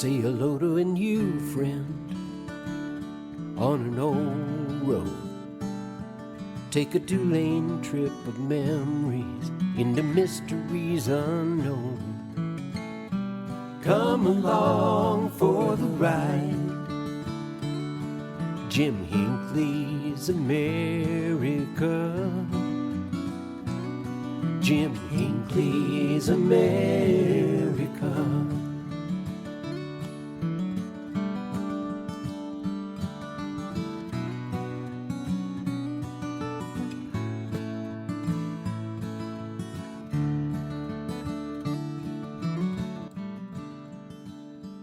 Say hello to a new friend on an old road. Take a 2-lane trip of memories into mysteries unknown. Come along for the ride. Jim Hinckley's America. Jim Hinckley's America.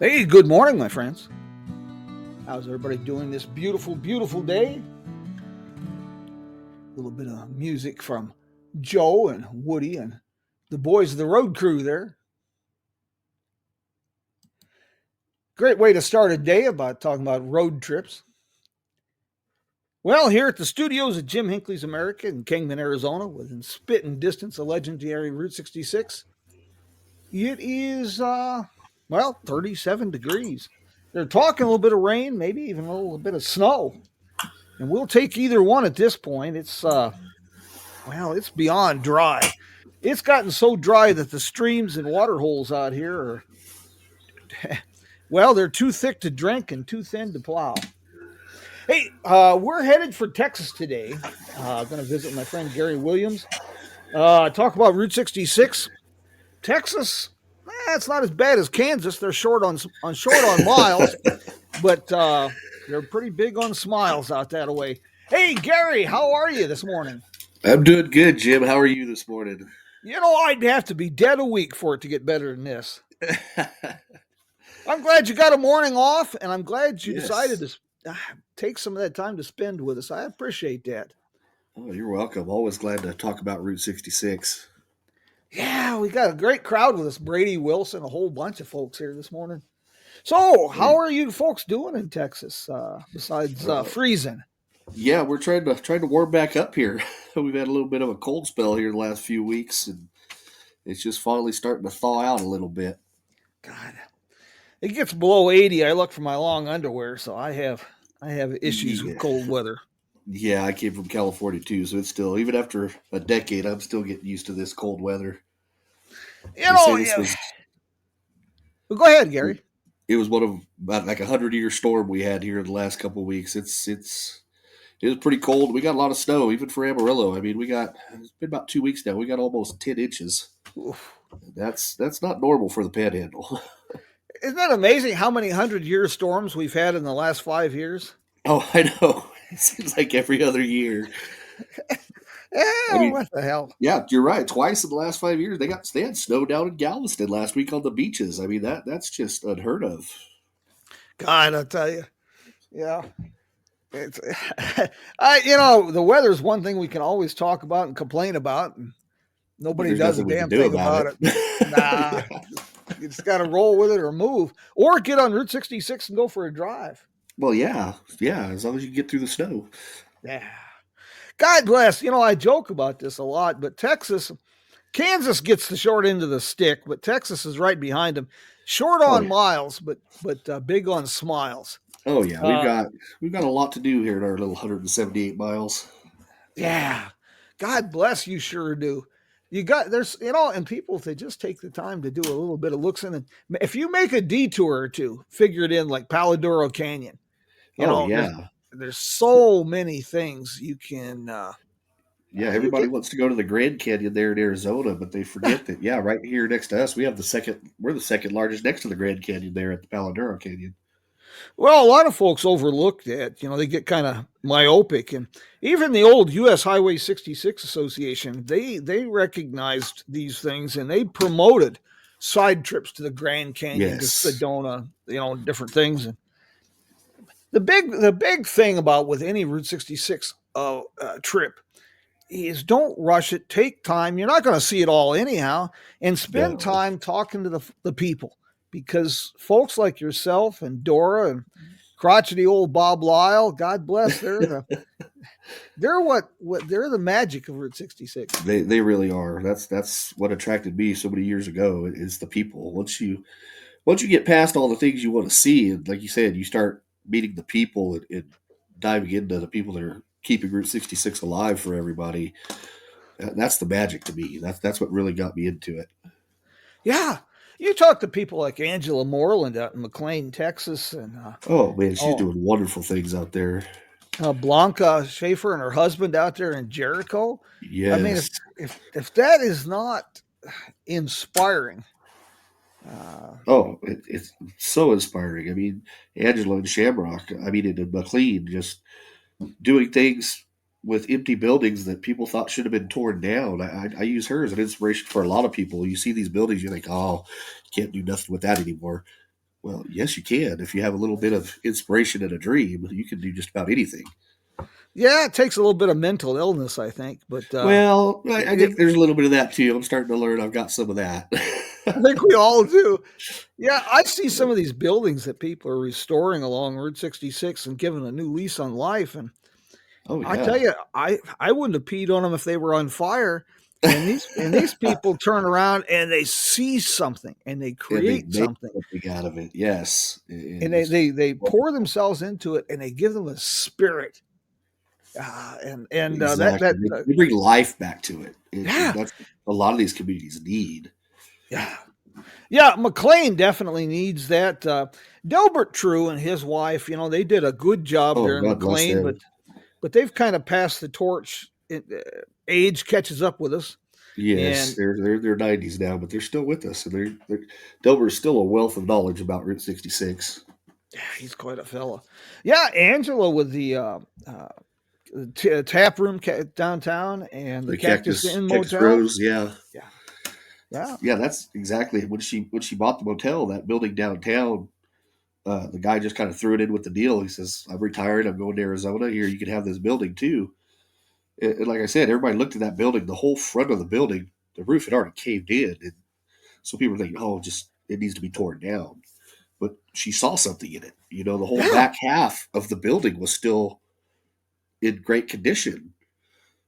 Hey, good morning, my friends. How's everybody doing this beautiful, beautiful day? A little bit of music from Joe and Woody and the boys of the road crew there. Great way to start a day about talking about road trips. Well, here at the studios at Jim Hinckley's America in Kingman, Arizona, within spitting distance of legendary Route 66, it is, 37 degrees. They're talking a little bit of rain, maybe even a little bit of snow. And we'll take either one at this point. It's it's beyond dry. It's gotten so dry that the streams and water holes out here are they're too thick to drink and too thin to plow. Hey, we're headed for Texas today. Going to visit my friend Gary Williams. Talk about Route 66. Texas, it's not as bad as Kansas. They're short on miles, but they're pretty big on smiles out that way. Hey, Gary, how are you this morning? I'm doing good, Jim. How are you this morning? You know, I'd have to be dead a week for it to get better than this. I'm glad you got a morning off, and I'm glad you decided to take some of that time to spend with us. I appreciate that. Oh, you're welcome. Always glad to talk about Route 66. Yeah, we got a great crowd with us. Brady Wilson, a whole bunch of folks here this morning. So, how are you folks doing in Texas besides freezing? Yeah, we're trying to warm back up here. We've had a little bit of a cold spell here the last few weeks, and it's just finally starting to thaw out a little bit. God, it gets below 80. I look for my long underwear, so I have issues with cold weather. Yeah, I came from California too, so it's still, even after a decade, I'm still getting used to this cold weather. Well, go ahead, Gary. It was one of about like 100-year storm we had here in the last couple of weeks. It was pretty cold. We got a lot of snow, even for Amarillo. I mean, it's been about 2 weeks now. We got almost 10 inches. Oof. That's not normal for the Panhandle. Isn't that amazing how many 100-year storms we've had in the last 5 years? Oh, I know. It seems like every other year. What the hell? Yeah, you're right. Twice in the last 5 years, they had snow down in Galveston last week on the beaches. I mean, that's just unheard of. God, I'll tell you. Yeah. It's, the weather's one thing we can always talk about and complain about, and nobody does a damn thing about it. Nah, you just got to roll with it or move, or get on Route 66 and go for a drive. Well, yeah, as long as you get through the snow. Yeah. God bless. I joke about this a lot, but Kansas gets the short end of the stick, but Texas is right behind them. Short on miles, but big on smiles. Oh yeah, we've got a lot to do here in our little 178 miles. Yeah, God bless, you sure do. And people, if they just take the time to do a little bit of looks in, and if you make a detour or two, figure it in like Paladuro Canyon. There's so many things you can. Everybody wants to go to the Grand Canyon there in Arizona, but they forget that. Yeah, right here next to us, we're the second largest next to the Grand Canyon there at the Paladuro Canyon. Well, a lot of folks overlook that. They get kind of myopic, and even the old U.S. Highway 66 Association, they recognized these things and they promoted side trips to the Grand Canyon, to Sedona, different things. And the big thing about with any Route 66 trip is don't rush it. Take time. You're not going to see it all anyhow, and spend time talking to the people. Because folks like yourself and Dora and crotchety old Bob Lyle, God bless, they're the magic of Route 66. They really are. That's what attracted me so many years ago is the people. once you get past all the things you want to see, and like you said, you start meeting the people and diving into the people that are keeping Route 66 alive for everybody. That's the magic to me. That's what really got me into it. Yeah. You talk to people like Angela Moreland out in McLean, Texas, and Oh man, she's oh, doing wonderful things out there. Blanca Schaefer and her husband out there in Jericho. I mean, Yes. if that is not inspiring, uh, Oh, it's so inspiring. I mean, Angela and Shamrock. I mean, in McLean, just doing things with empty buildings that people thought should have been torn down. I use her as an inspiration for a lot of people. You see these buildings, you think, oh, you can't do nothing with that anymore. Well, yes, you can. If you have a little bit of inspiration and a dream, you can do just about anything. yeah, it takes a little bit of mental illness, I think, but Well, I it, think there's a little bit of that too. I'm starting to learn I've got some of that. I think we all do. Yeah, I see some of these buildings that people are restoring along Route 66 and giving a new lease on life, and Oh I tell yeah. you, I wouldn't have peed on them if they were on fire. And these people turn around and they see something and they And they create make something something out of it. Yes. and And they it's they, they pour themselves into it and they give them a spirit. That exactly. They bring life back to it. And yeah, that's what a lot of these communities need. yeah, yeah. McLean definitely needs that. Delbert True and his wife, they did a good job Oh, there in God bless McLean, them. but they've kind of passed the torch. Age catches up with us, Yes, and they're 90s now, but they're still with us, and they're Delber's still a wealth of knowledge about Route 66. yeah, he's quite a fella. Yeah, Angela with the tap room downtown and the The Cactus Inn Cactus Motel. Rose, yeah, Yeah, yeah, yeah, that's exactly when she bought the motel, that building downtown. The guy just kind of threw it in with the deal. He says, "I'm retired. I'm going to Arizona. Here, you can have this building too." And like I said, everybody looked at that building. The whole front of the building, the roof had already caved in, and so people were thinking, "Oh, just it needs to be torn down." But she saw something in it. The whole yeah, back half of the building was still in great condition.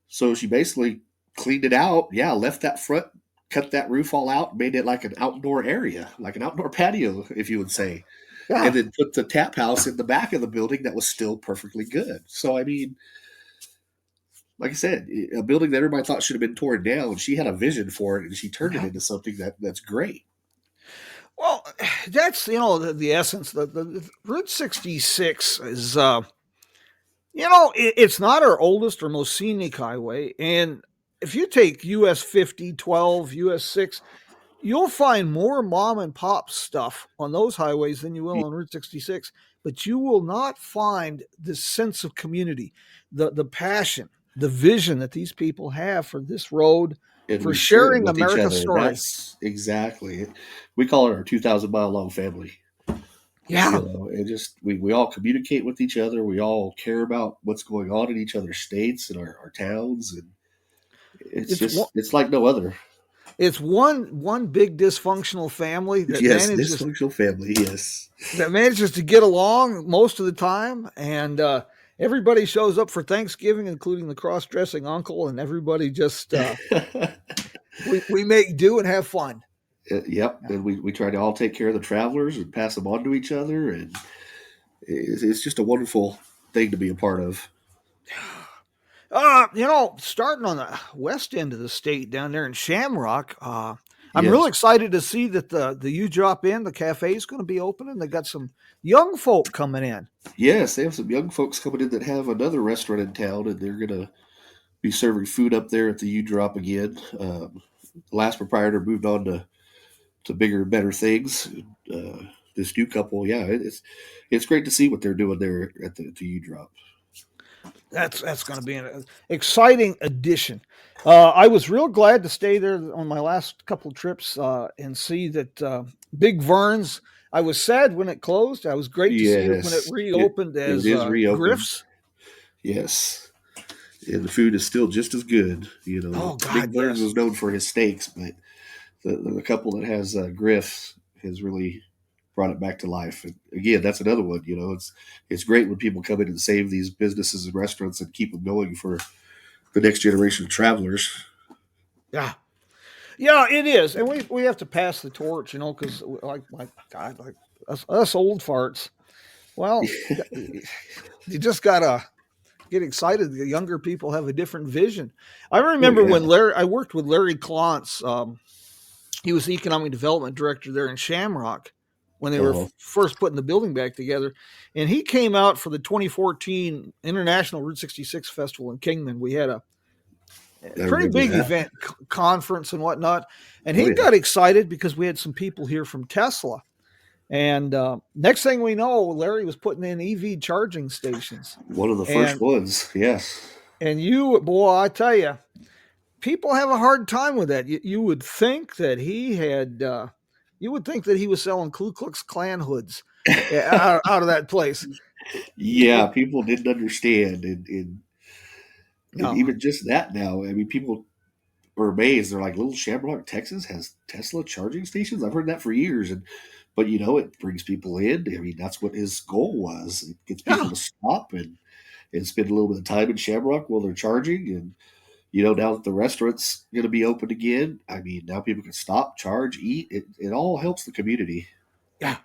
So she basically cleaned it out. Yeah, left that front, cut that roof all out, made it like an outdoor area, like an outdoor patio, if you would say, and yeah. then put the tap house in the back of the building that was still perfectly good. So, I mean, like I said, a building that everybody thought should have been torn down, she had a vision for it and she turned it Yeah. into something that's great. Well, that's the essence. The Route 66 is it's not our oldest or most scenic highway, and if you take US 50, 12, US 6, you'll find more mom and pop stuff on those highways than you will on Route 66, but you will not find this sense of community, the passion, the vision that these people have for this road, And for we share it sharing with each America's other. story. That's exactly it. We call it our 2,000-mile long family. Yeah, It just we all communicate with each other. We all care about what's going on in each other's states and our towns, and it's one, it's like no other. it's one big dysfunctional family Yes, dysfunctional family. Yes. that manages to get along most of the time, and everybody shows up for Thanksgiving, including the cross-dressing uncle, and everybody just we make do and have fun. Yep, and we try to all take care of the travelers and pass them on to each other, and it's just a wonderful thing to be a part of. Starting on the west end of the state down there in Shamrock, I'm real Yes, excited to see that the U Drop In, the cafe, is going to be opening. They got some young folk coming in. yes, they have some young folks coming in that have another restaurant in town, and they're gonna be serving food up there at the U Drop again. The last proprietor moved on to bigger and better things. This new couple, yeah, it's great to see what they're doing there at the U Drop. That's going to be an exciting addition. I was real glad to stay there on my last couple of trips and see that Big Vern's. I was sad when it closed. I was great to see it when it Yes, reopened it as is reopened. Griff's. Yes, and the food is still just as good. Oh Big God, Burns yes. was known for his steaks, but the couple that has Griff's has really brought it back to life. And again, that's another one. It's great when people come in and save these businesses and restaurants and keep them going for the next generation of travelers. Yeah. Yeah, it is, and we have to pass the torch, because like my God, like us old farts. Well, you just gotta get excited. The younger people have a different vision. I Oh remember when yeah. I worked with Larry Klontz. He was the economic development director there in Shamrock when they were Uh-huh. first putting the building back together. And he came out for the 2014 International Route 66 Festival in Kingman. We had a I pretty remember big that. event, conference and whatnot. And Oh he yeah. got excited because we had some people here from Tesla. And next thing we know, Larry was putting in EV charging stations. One of the first And ones. Yes. boy, I tell you, people have a hard time with that. You would think that he had, you would think that he was selling Ku Klux Klan hoods out of that place. Yeah, people didn't understand, and No, even just that now. I mean, people are amazed. They're like, "Little Shamrock, Texas, has Tesla charging stations." I've heard that for years, but it brings people in. I mean, that's what his goal was. It gets people yeah, to stop and spend a little bit of time in Shamrock while they're charging. And now that the restaurant's going to be open again, I mean, now people can stop, charge, eat. It all helps the community. yeah.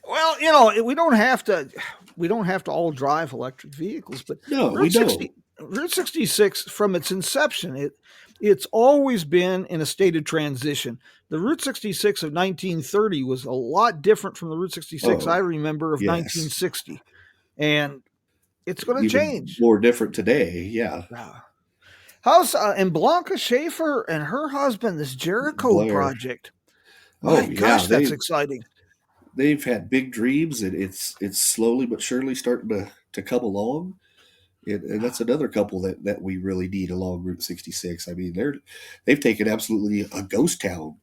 Well, we don't have to all drive electric vehicles, but No, we Route don't. 60, Route 66 from its inception, it's always been in a state of transition. The Route 66 of 1930 was a lot different from the Route 66 I Oh, remember of yes. 1960, and it's going to Even change. more different today. Yeah. Yeah. How's and Blanca Schaefer and her husband this Jericho Blair. project? My Oh yeah, gosh, that's exciting. they've had big dreams, and it's slowly but surely starting to come along. And that's another couple that we really need along Route 66. I mean, they've taken absolutely a ghost town,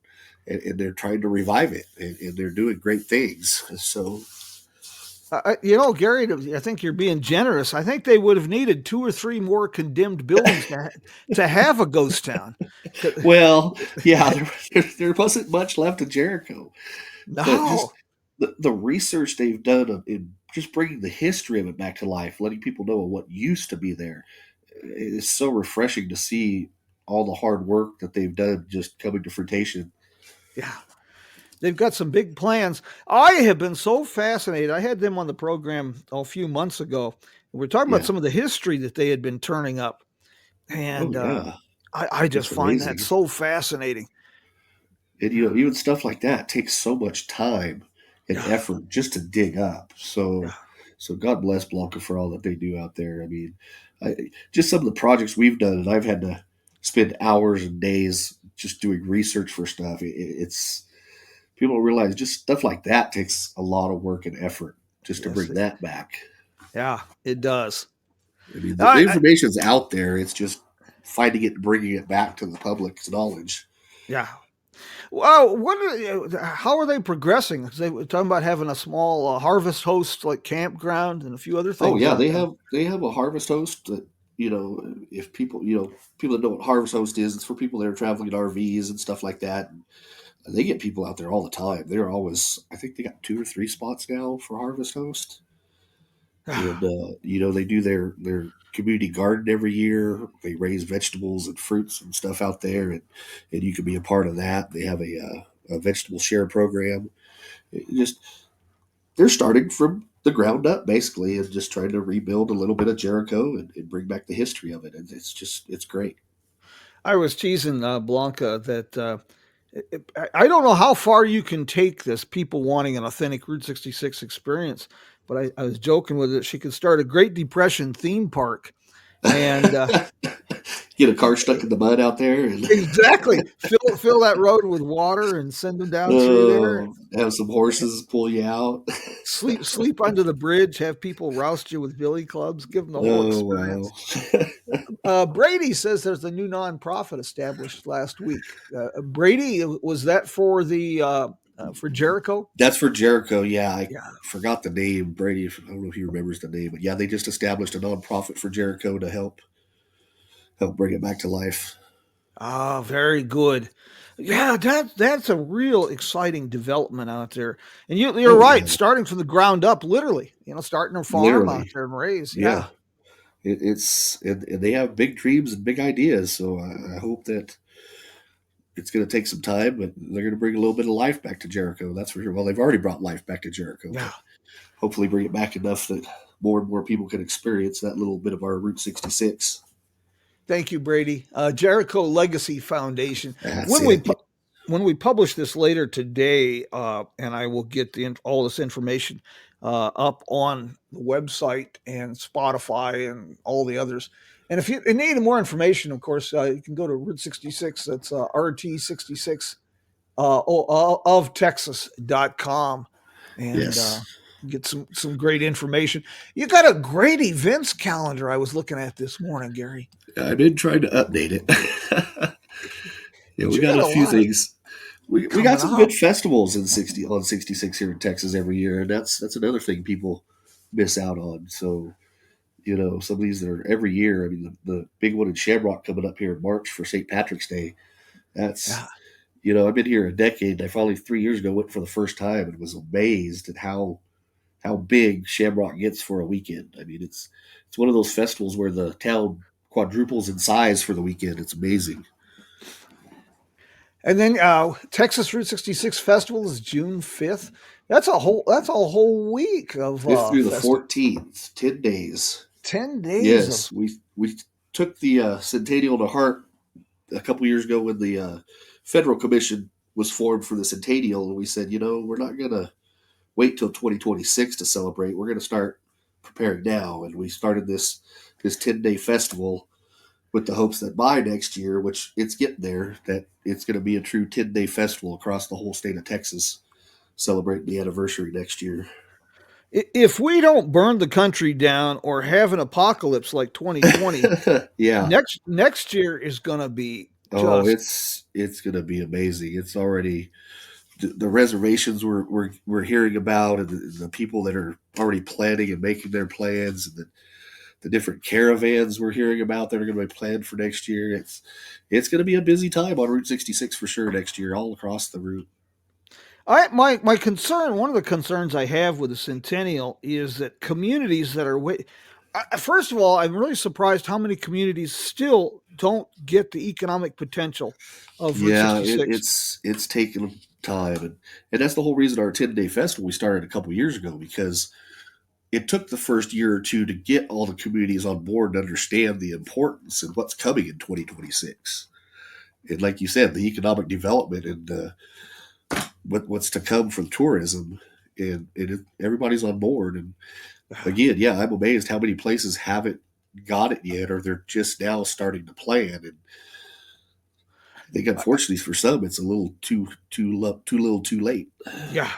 and they're trying to revive it, and they're doing great things. So, Gary, I think you're being generous. I think they would have needed two or three more condemned buildings to have a ghost town. well, yeah, there wasn't much left of Jericho, but just No, the research they've done in just bringing the history of it back to life, letting people know what used to be there. It's so refreshing to see all the hard work that they've done just coming to fruition. yeah, they've got some big plans. I have been so fascinated. I had them on the program a few months ago. We are talking about Yeah. some of the history that they had been turning up, Oh and yeah. I just It's find that amazing. so fascinating. And even stuff like that takes so much time and Yeah, effort just to dig up. yeah, So God bless Blanca for all that they do out there. I mean, just some of the projects we've done, and I've had to spend hours and days just doing research for stuff. It's people don't realize just stuff like that takes a lot of work and effort just to yes, bring that back. yeah, it does. I mean, the I information's out there. It's just finding it and bringing it back to the public's knowledge. Yeah. Well, how are they progressing? 'Cause they were talking about having a small harvest host like campground and a few other Oh things yeah, out there. they have a harvest host that if people that know what harvest host is, it's for people that are traveling in RVs and stuff like that. And they get people out there all the time. They're always, I think they got 2 or 3 spots now for harvest host, and they do their community garden every year. They raise vegetables and fruits and stuff out there, and you can be a part of that. They have a vegetable share program. It just they're starting from the ground up basically and just trying to rebuild a little bit of Jericho and bring back the history of it. And it's great. I was teasing Blanca that I don't know how far you can take this. People wanting an authentic Route 66 experience, but I was joking with it. She could start a Great Depression theme park, and Get a car stuck in the mud out there and exactly fill that road with water and send them down through there. have some horses pull you out. Sleep under the bridge, have people roust you with billy clubs, give them the whole Oh wow. experience. Brady says there's a new nonprofit established last week. Brady, was that for Jericho? That's for Jericho. Yeah, I Yeah. forgot the name. Brady, I don't know if he remembers the name, but yeah, they just established a nonprofit for Jericho to help bring it back to life. Ah, very good. Yeah, that's a real exciting development out there. And you're Oh right, yeah, starting from the ground up, literally. Starting a farm out literally. there and raise. Yeah, Yeah. and they have big dreams and big ideas. So I hope that it's going to take some time, but they're going to bring a little bit of life back to Jericho. That's for sure. Well, they've already brought life back to Jericho, Yeah. but hopefully bring it back enough that more and more people can experience that little bit of our Route 66. Thank you, Brady. Jericho Legacy Foundation. That's it. When we publish this later today, and I will get all this information up on the website and Spotify and all the others. And if you need more information, of course, you can go to Route 66. That's RT66 of Texas.com and Yes. get some great information. You got a great events calendar I was looking at this morning, Gary. I've been trying to update it. Yeah, we got a few things. We got some good festivals on 66 here in Texas every year, and that's another thing people miss out on. So, some of these that are every year. I mean, the big one in Shamrock coming up here in March for St. Patrick's Day. That's I've been here a decade. And I finally 3 years ago went for the first time and was amazed at how big Shamrock gets for a weekend. I mean, it's one of those festivals where the town quadruples in size for the weekend. It's amazing. And then Texas Route 66 Festival is June 5th. That's a whole week of 5th through the 14th, 10 days. 10 days. Yes, we took the centennial to heart a couple years ago when the federal commission was formed for the centennial, and we said, we're not going to wait till 2026 to celebrate. We're going to start preparing now, and we started this 10-day festival with the hopes that by next year, which it's getting there, that it's going to be a true 10-day festival across the whole state of Texas, celebrating the anniversary next year. If we don't burn the country down or have an apocalypse like 2020, yeah, next year is going to be it's going to be amazing. It's already the reservations we're hearing about, and the people that are already planning and making their plans, and the different caravans we're hearing about that are going to be planned for next year. It's going to be a busy time on Route 66 for sure next year, all across the route. My concern, one of the concerns I have with the Centennial is that communities that are first of all, I'm really surprised how many communities still don't get the economic potential of Route 66. It's taken time, and that's the whole reason our 10-day festival we started a couple years ago, because it took the first year or two to get all the communities on board and understand the importance and what's coming in 2026. And like you said, the economic development and what's to come from tourism, and everybody's on board. And again, I'm amazed how many places haven't got it yet, or they're just now starting to plan. And I think, unfortunately for some, it's a little too little, too late. Yeah.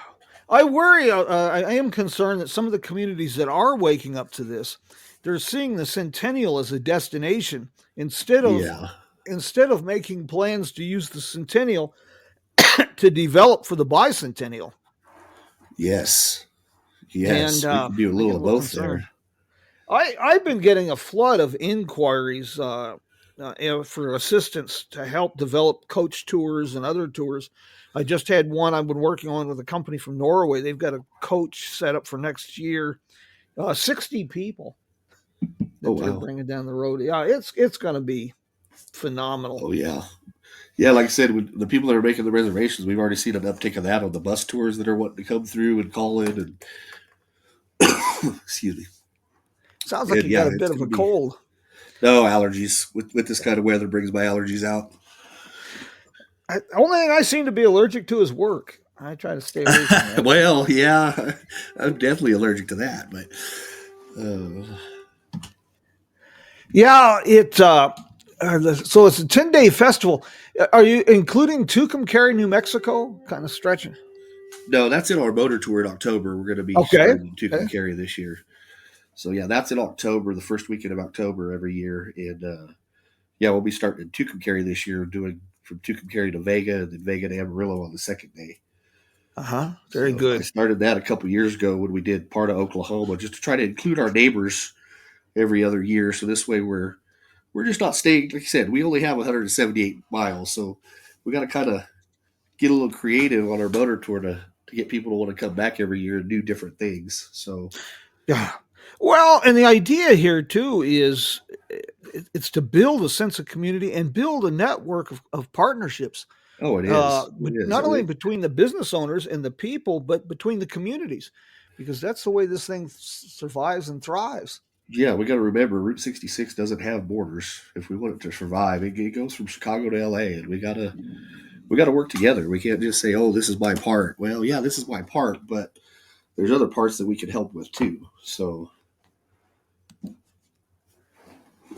I worry. I am concerned that some of the communities that are waking up to this, they're seeing the Centennial as a destination instead of making plans to use the Centennial to develop for the bicentennial. Yes, and we can do a little of both there. I've been getting a flood of inquiries for assistance to help develop coach tours and other tours. I just had one I've been working on with a company from Norway. They've got a coach set up for next year, 60 people that they're bringing down the road. Yeah, it's going to be phenomenal. Oh, yeah. Yeah, like I said, with the people that are making the reservations, we've already seen an uptick of that on the bus tours that are wanting to come through and call in. And excuse me. Sounds like you got a bit of a cold. No, allergies. With this kind of weather brings my allergies out. The only thing I seem to be allergic to is work. I try to stay away from that. Well, yeah, I'm definitely allergic to that. But so it's a 10-day festival. Are you including Tucumcari, New Mexico? Kind of stretching. No, that's in our motor tour in October. We're going to be starting Tucumcari this year. So yeah, that's in October, the first weekend of October every year, and we'll be starting in Tucumcari this year, doing from Tucumcari to Vega, and then Vega to Amarillo on the second day. Very good. I started that a couple years ago when we did part of Oklahoma, just to try to include our neighbors every other year. So this way we're just not staying. Like you said, we only have 178 miles, so we got to kind of get a little creative on our motor tour to get people to want to come back every year and do different things. So yeah. Well, and the idea here too is it's to build a sense of community and build a network of partnerships. Oh, it is. But It is. not only between the business owners and the people, but between the communities, because that's the way this thing survives and thrives. Yeah, we got to remember Route 66 doesn't have borders. If we want it to survive, it goes from Chicago to LA, and we got to work together. We can't just say, "Oh, this is my part." Well, yeah, this is my part, but there's other parts that we can help with too. So,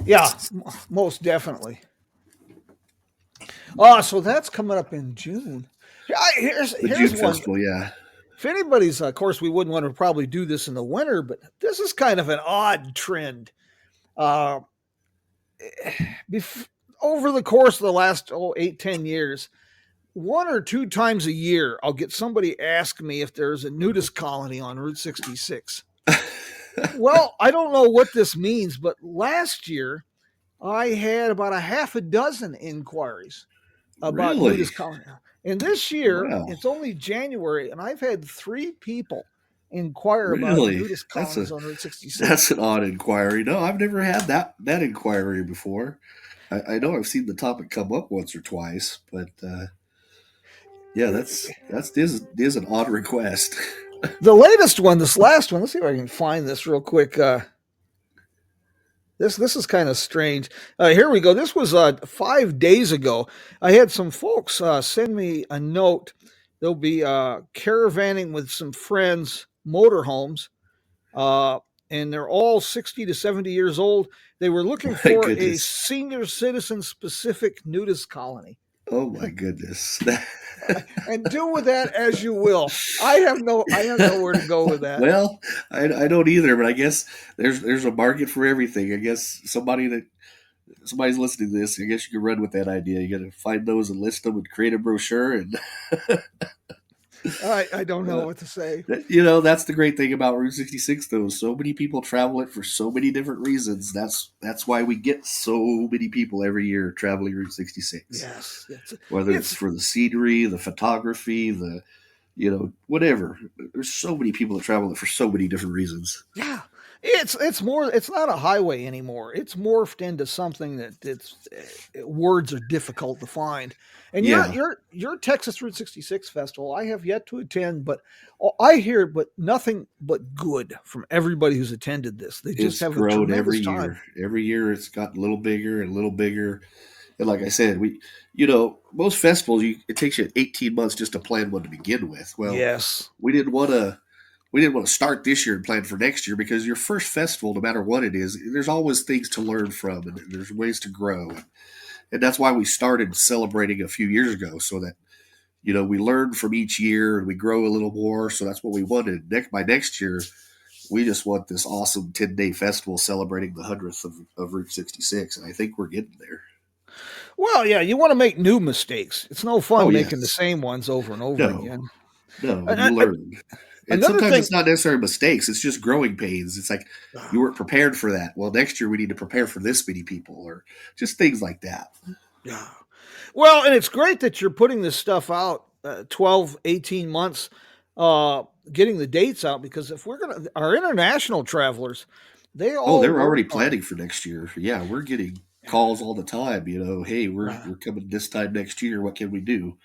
Yeah, most definitely. So that's coming up in June. Here's the June one. Festival, yeah. If anybody's, of course, we wouldn't want to probably do this in the winter, but this is kind of an odd trend. Uh, Over the course of the last 8-10 years, 1 or 2 times a year, I'll get somebody ask me if there's a nudist colony on Route 66. Well, I don't know what this means, but last year I had about a half a dozen inquiries about Really? nudist colony. And this year, Wow. it's only January, and I've had 3 people inquire about Really? nudist colonies on Route 66. That's an odd inquiry. No, I've never had that inquiry before. I know I've seen the topic come up once or twice, but yeah, this is an odd request. The latest one, this last one, let's see if I can find this real quick. This is kind of strange. Here we go. This was 5 days ago. I had some folks send me a note. They'll be caravanning with some friends, motorhomes, and they're all 60 to 70 years old. They were looking My for a goodness. senior citizen specific nudist colony. Oh my goodness. And do with that as you will. I have nowhere to go with that. Well, I don't either, but I guess there's a market for everything. I guess somebody's listening to this. I guess you can run with that idea. You got to find those and list them and create a brochure. And I don't know what to say. that's the great thing about Route 66, though. So many people travel it for so many different reasons. That's why we get so many people every year traveling Route 66. Yes, Whether it's for the scenery, the photography, whatever. There's so many people that travel it for so many different reasons. yeah. It's more. It's not a highway anymore. It's morphed into something that words are difficult to find. And Yeah. your Texas Route 66 festival, I have yet to attend, but I hear nothing but good from everybody who's attended this. They just It's have a grown tremendous every time. year. Every year it's gotten a little bigger and a little bigger. And like I said, most festivals, it takes you 18 months just to plan one to begin with. Well, Yes. we didn't want to start this year and plan for next year, because your first festival, no matter what it is, there's always things to learn from and there's ways to grow. And that's why we started celebrating a few years ago, so that, we learn from each year and we grow a little more. So that's what we wanted. By next year, we just want this awesome 10-day festival celebrating the 100th of Route 66. And I think we're getting there. Well, yeah, you want to make new mistakes. It's no fun Oh, making the yes. same ones over and over again. No, And you learn. And another sometimes thing- it's not necessarily mistakes. It's just growing pains. It's like you weren't prepared for that. Well, next year we need to prepare for this many people, or just things like that. Yeah. Well, and it's great that you're putting this stuff out 12, 18 months, getting the dates out, because if our international travelers, they're already planning for next year. Yeah, we're getting calls all the time. Hey, we're coming this time next year. What can we do?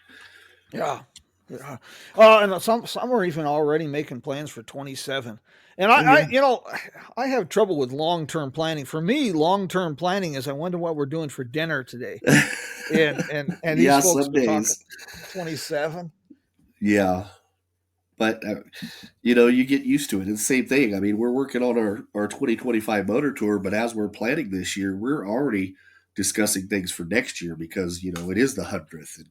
Yeah. Yeah. And some are even already making plans for 27. And I have trouble with long-term planning. For me, long-term planning is I wonder what we're doing for dinner today. And these Yeah, folks some are talking days. 27. Yeah. But, you get used to it. It's the same thing. I mean, we're working on our 2025 motor tour, but as we're planning this year, we're already discussing things for next year, because, it is the 100th. And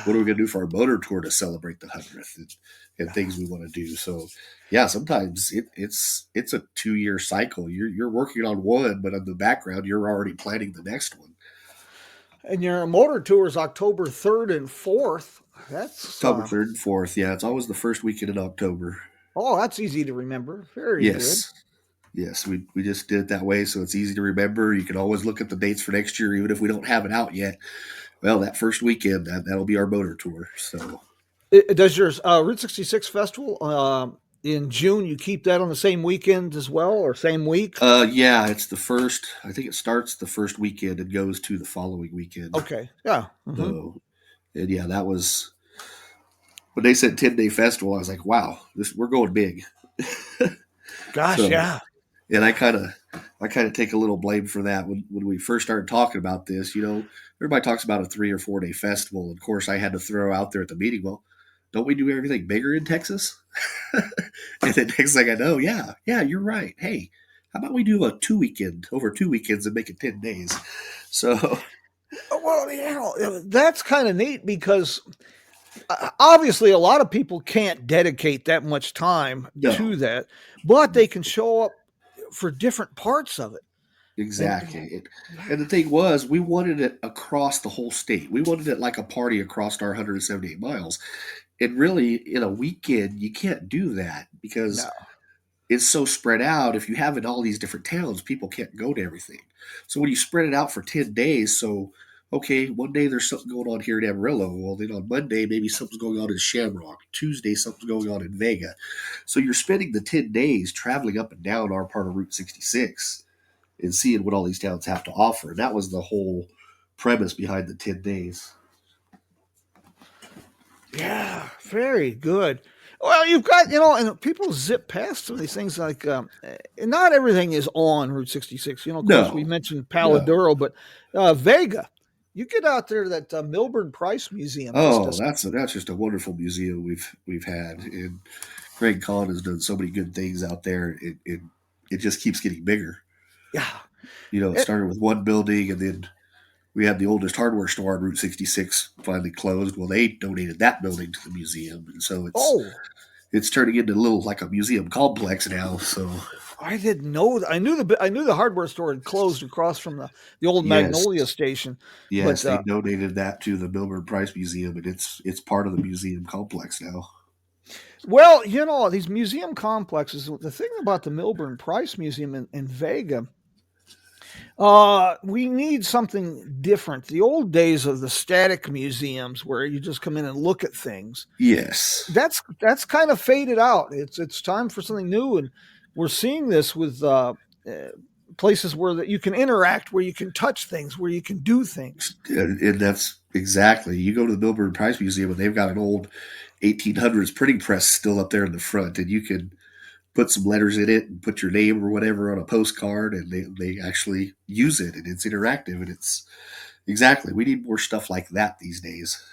what are we going to do for our motor tour to celebrate the 100th and things we want to do? So, yeah, sometimes it's a 2-year cycle. You're working on one, but in the background, you're already planning the next one. And your motor tour is October 3rd and 4th. That's October 3rd and 4th. Yeah, it's always the first weekend in October. Oh, that's easy to remember. Very Yes. Yes, we just did it that way, so it's easy to remember. You can always look at the dates for next year, even if we don't have it out yet. Well, that first weekend, that'll be our motor tour. So, Does your Route 66 festival in June, you keep that on the same weekend as well, or same week? yeah, it's the first. I think it starts the first weekend and goes to the following weekend. Okay, yeah. Mm-hmm. So, And yeah, that was when they said 10-day festival. I was like, wow, we're going big. Gosh, So, yeah. and I kind of take a little blame for that when we first started talking about this. Everybody talks about a 3 or 4 day festival. Of course, I had to throw out there at the meeting, well, don't we do everything bigger in Texas? And then next thing I know, yeah, you're right. Hey, how about we do a over 2 weekends and make it 10 days? So Well, that's kind of neat because obviously a lot of people can't dedicate that much time no, to that, but they can show up for different parts of it. And exactly. And the thing was, we wanted it across the whole state. We wanted it like a party across our 178 miles. And really, in a weekend, you can't do that because no, it's so spread out. If you have it in all these different towns, people can't go to everything. So when you spread it out for 10 days, so okay, one day there's something going on here in Amarillo. Well, then on Monday, maybe something's going on in Shamrock. Tuesday, something's going on in Vega. So you're spending the 10 days traveling up and down our part of Route 66 and seeing what all these towns have to offer. And that was the whole premise behind the 10 days. yeah, very good. Well, you've got, and people zip past some of these things like, not everything is on Route 66. Of course, we No, mentioned no. Paladuro, but Vega, you get out there to that Milburn Price Museum. Oh, that's just a wonderful museum we've had, and Greg Kahn has done so many good things out there. It just keeps getting bigger. Yeah. It It, started with one building, and then we had the oldest hardware store on Route 66 finally closed. Well, they donated that building to the museum, and so oh, it's turning into a little like a museum complex now. So I didn't know that. I knew the hardware store had closed across from the old yes, Magnolia station, but yes, they donated that to the Milburn Price Museum, and it's part of the museum complex now. well, these museum complexes. The thing about the Milburn Price Museum in Vega, we need something different. The old days of the static museums, where you just come in and look at things, Yes, that's kind of faded out. It's time for something new, and we're seeing this with places where that you can interact, where you can touch things, where you can do things. and that's exactly. You go to the Milburn Price Museum, and they've got an old 1800s printing press still up there in the front, and you can put some letters in it and put your name or whatever on a postcard, and they actually use it, and it's interactive, and it's exactly. We need more stuff like that these days.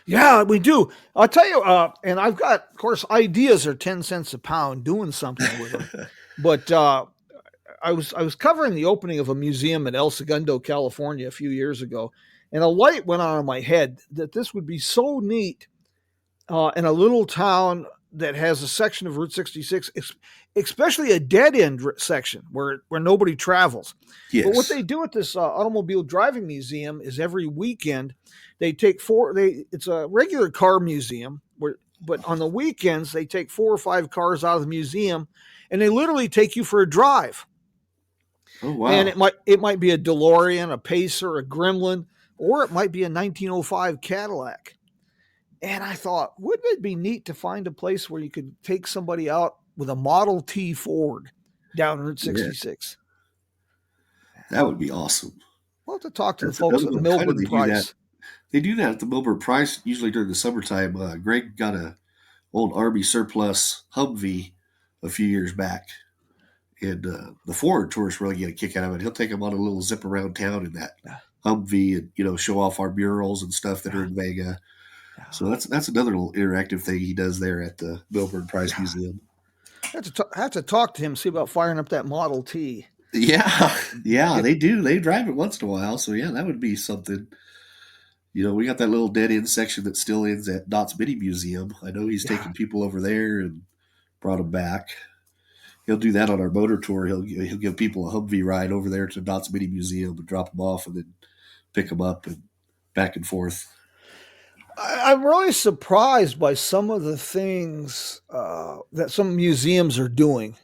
Yeah, we do. I'll tell you, and I've got, of course, ideas are 10 cents a pound. Doing something with them, but I was covering the opening of a museum in El Segundo, California, a few years ago, and a light went on in my head that this would be so neat in a little town that has a section of Route 66, especially a dead end section where nobody travels. But what Yes. they do at this automobile driving museum is every weekend they take four. It's a regular car museum but on the weekends they take 4 or 5 cars out of the museum, and they literally take you for a drive. Oh And wow. it might be a DeLorean, a Pacer, a Gremlin, or it might be a 1905 Cadillac. And I thought, wouldn't it be neat to find a place where you could take somebody out with a Model T Ford down Route Yeah, 66? that would be awesome. We'll have to talk to the That's folks another at one. Kind of Milburn they do that. Price. They do that at the Milburn Price usually during the summertime. Greg got a old Army surplus Humvee a few years back, and the foreign tourists really get a kick out of it. He'll take them on a little zip around town in that Yeah, Humvee, and show off our murals and stuff that are yeah, in Vega. yeah, So that's another little interactive thing he does there at the Milburn Price yeah. Museum. I have to talk to him, see about firing up that Model T. Yeah, yeah, Get they do. They drive it once in a while. So yeah, that would be something. We got that little dead end section that still ends at Knott's Mini Museum. I know he's yeah. taken people over there and brought them back. He'll do that on our motor tour. He'll give people a Humvee ride over there to Knott's Mini Museum and drop them off, and then pick them up and back and forth. I'm really surprised by some of the things that some museums are doing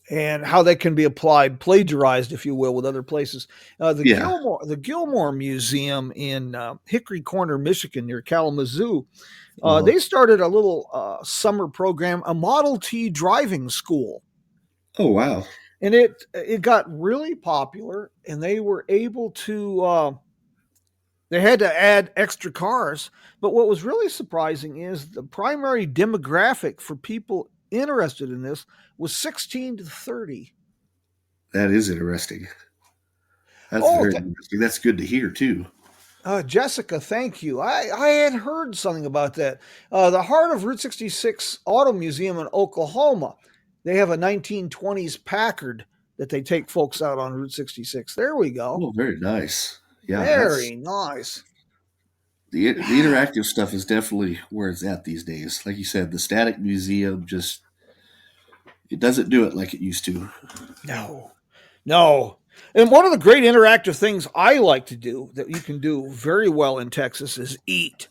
and how they can be applied, plagiarized, if you will, with other places. The Yeah. Gilmore Museum in Hickory Corner, Michigan, near Kalamazoo, Uh, they started a little summer program, a Model T driving school, oh wow. and it got really popular, and they were able to They had to add extra cars. But what was really surprising is the primary demographic for people interested in this was 16 to 30. That is interesting. That's Oh, very interesting. That's good to hear too. Jessica, thank you. I had heard something about that. The Heart of Route 66 Auto Museum in Oklahoma. They have a 1920s Packard that they take folks out on Route 66. There we go. Oh, very nice. Yeah, that's Very nice. the interactive stuff is definitely where it's at these days. Like you said, the static museum just it doesn't do it like it used to. No, no. And one of the great interactive things I like to do that you can do very well in Texas is eat.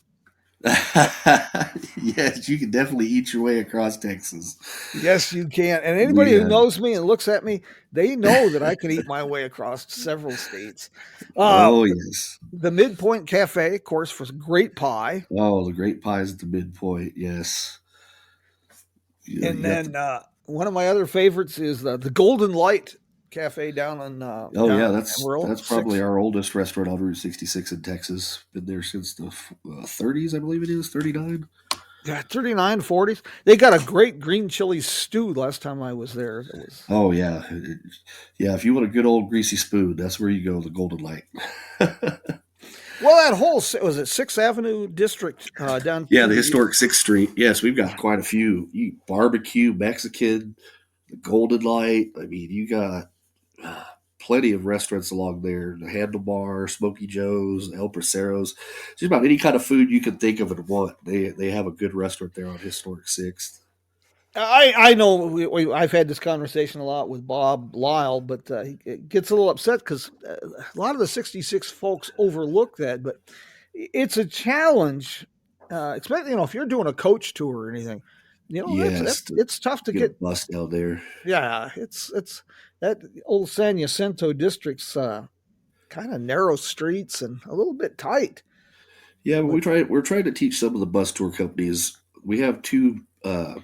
Yes, you can definitely eat your way across Texas. Yes, you can. And anybody We who knows me and looks at me, they know that I can eat my way across several states. Uh, oh yes. the Midpoint Cafe, of course, for great pie. Oh, the great pies at the midpoint. Yes. And You got then one of my other favorites is the Golden Light Cafe down in oh down yeah, in that's Amarillo. that's probably our oldest restaurant on Route 66 in Texas. Been there since the 30s, I believe it is, 39. Yeah, 39, 40s. They got a great green chili stew last time I was there. It was Oh yeah, yeah. If you want a good old greasy spoon, that's where you go. The Golden Light. well, that whole was it 6th Avenue district down Yeah, through the the historic 6th Street. Yes, we've got quite a few. You barbecue, Mexican, the Golden Light. I mean, you got uh, plenty of restaurants along there. The Handlebar, Smoky Joe's, El Braceros. Just about any kind of food you can think of and want. They have a good restaurant there on Historic 6th. I know I've had this conversation a lot with Bob Lyle, but he gets a little upset because a lot of the 66 folks overlook that. But it's a challenge, especially if you're doing a coach tour or anything. Yes, to It's tough to get a get. bus down there. Yeah, it's that old San Jacinto district's kind of narrow streets and a little bit tight. Yeah, but But we're trying to teach some of the bus tour companies. We have two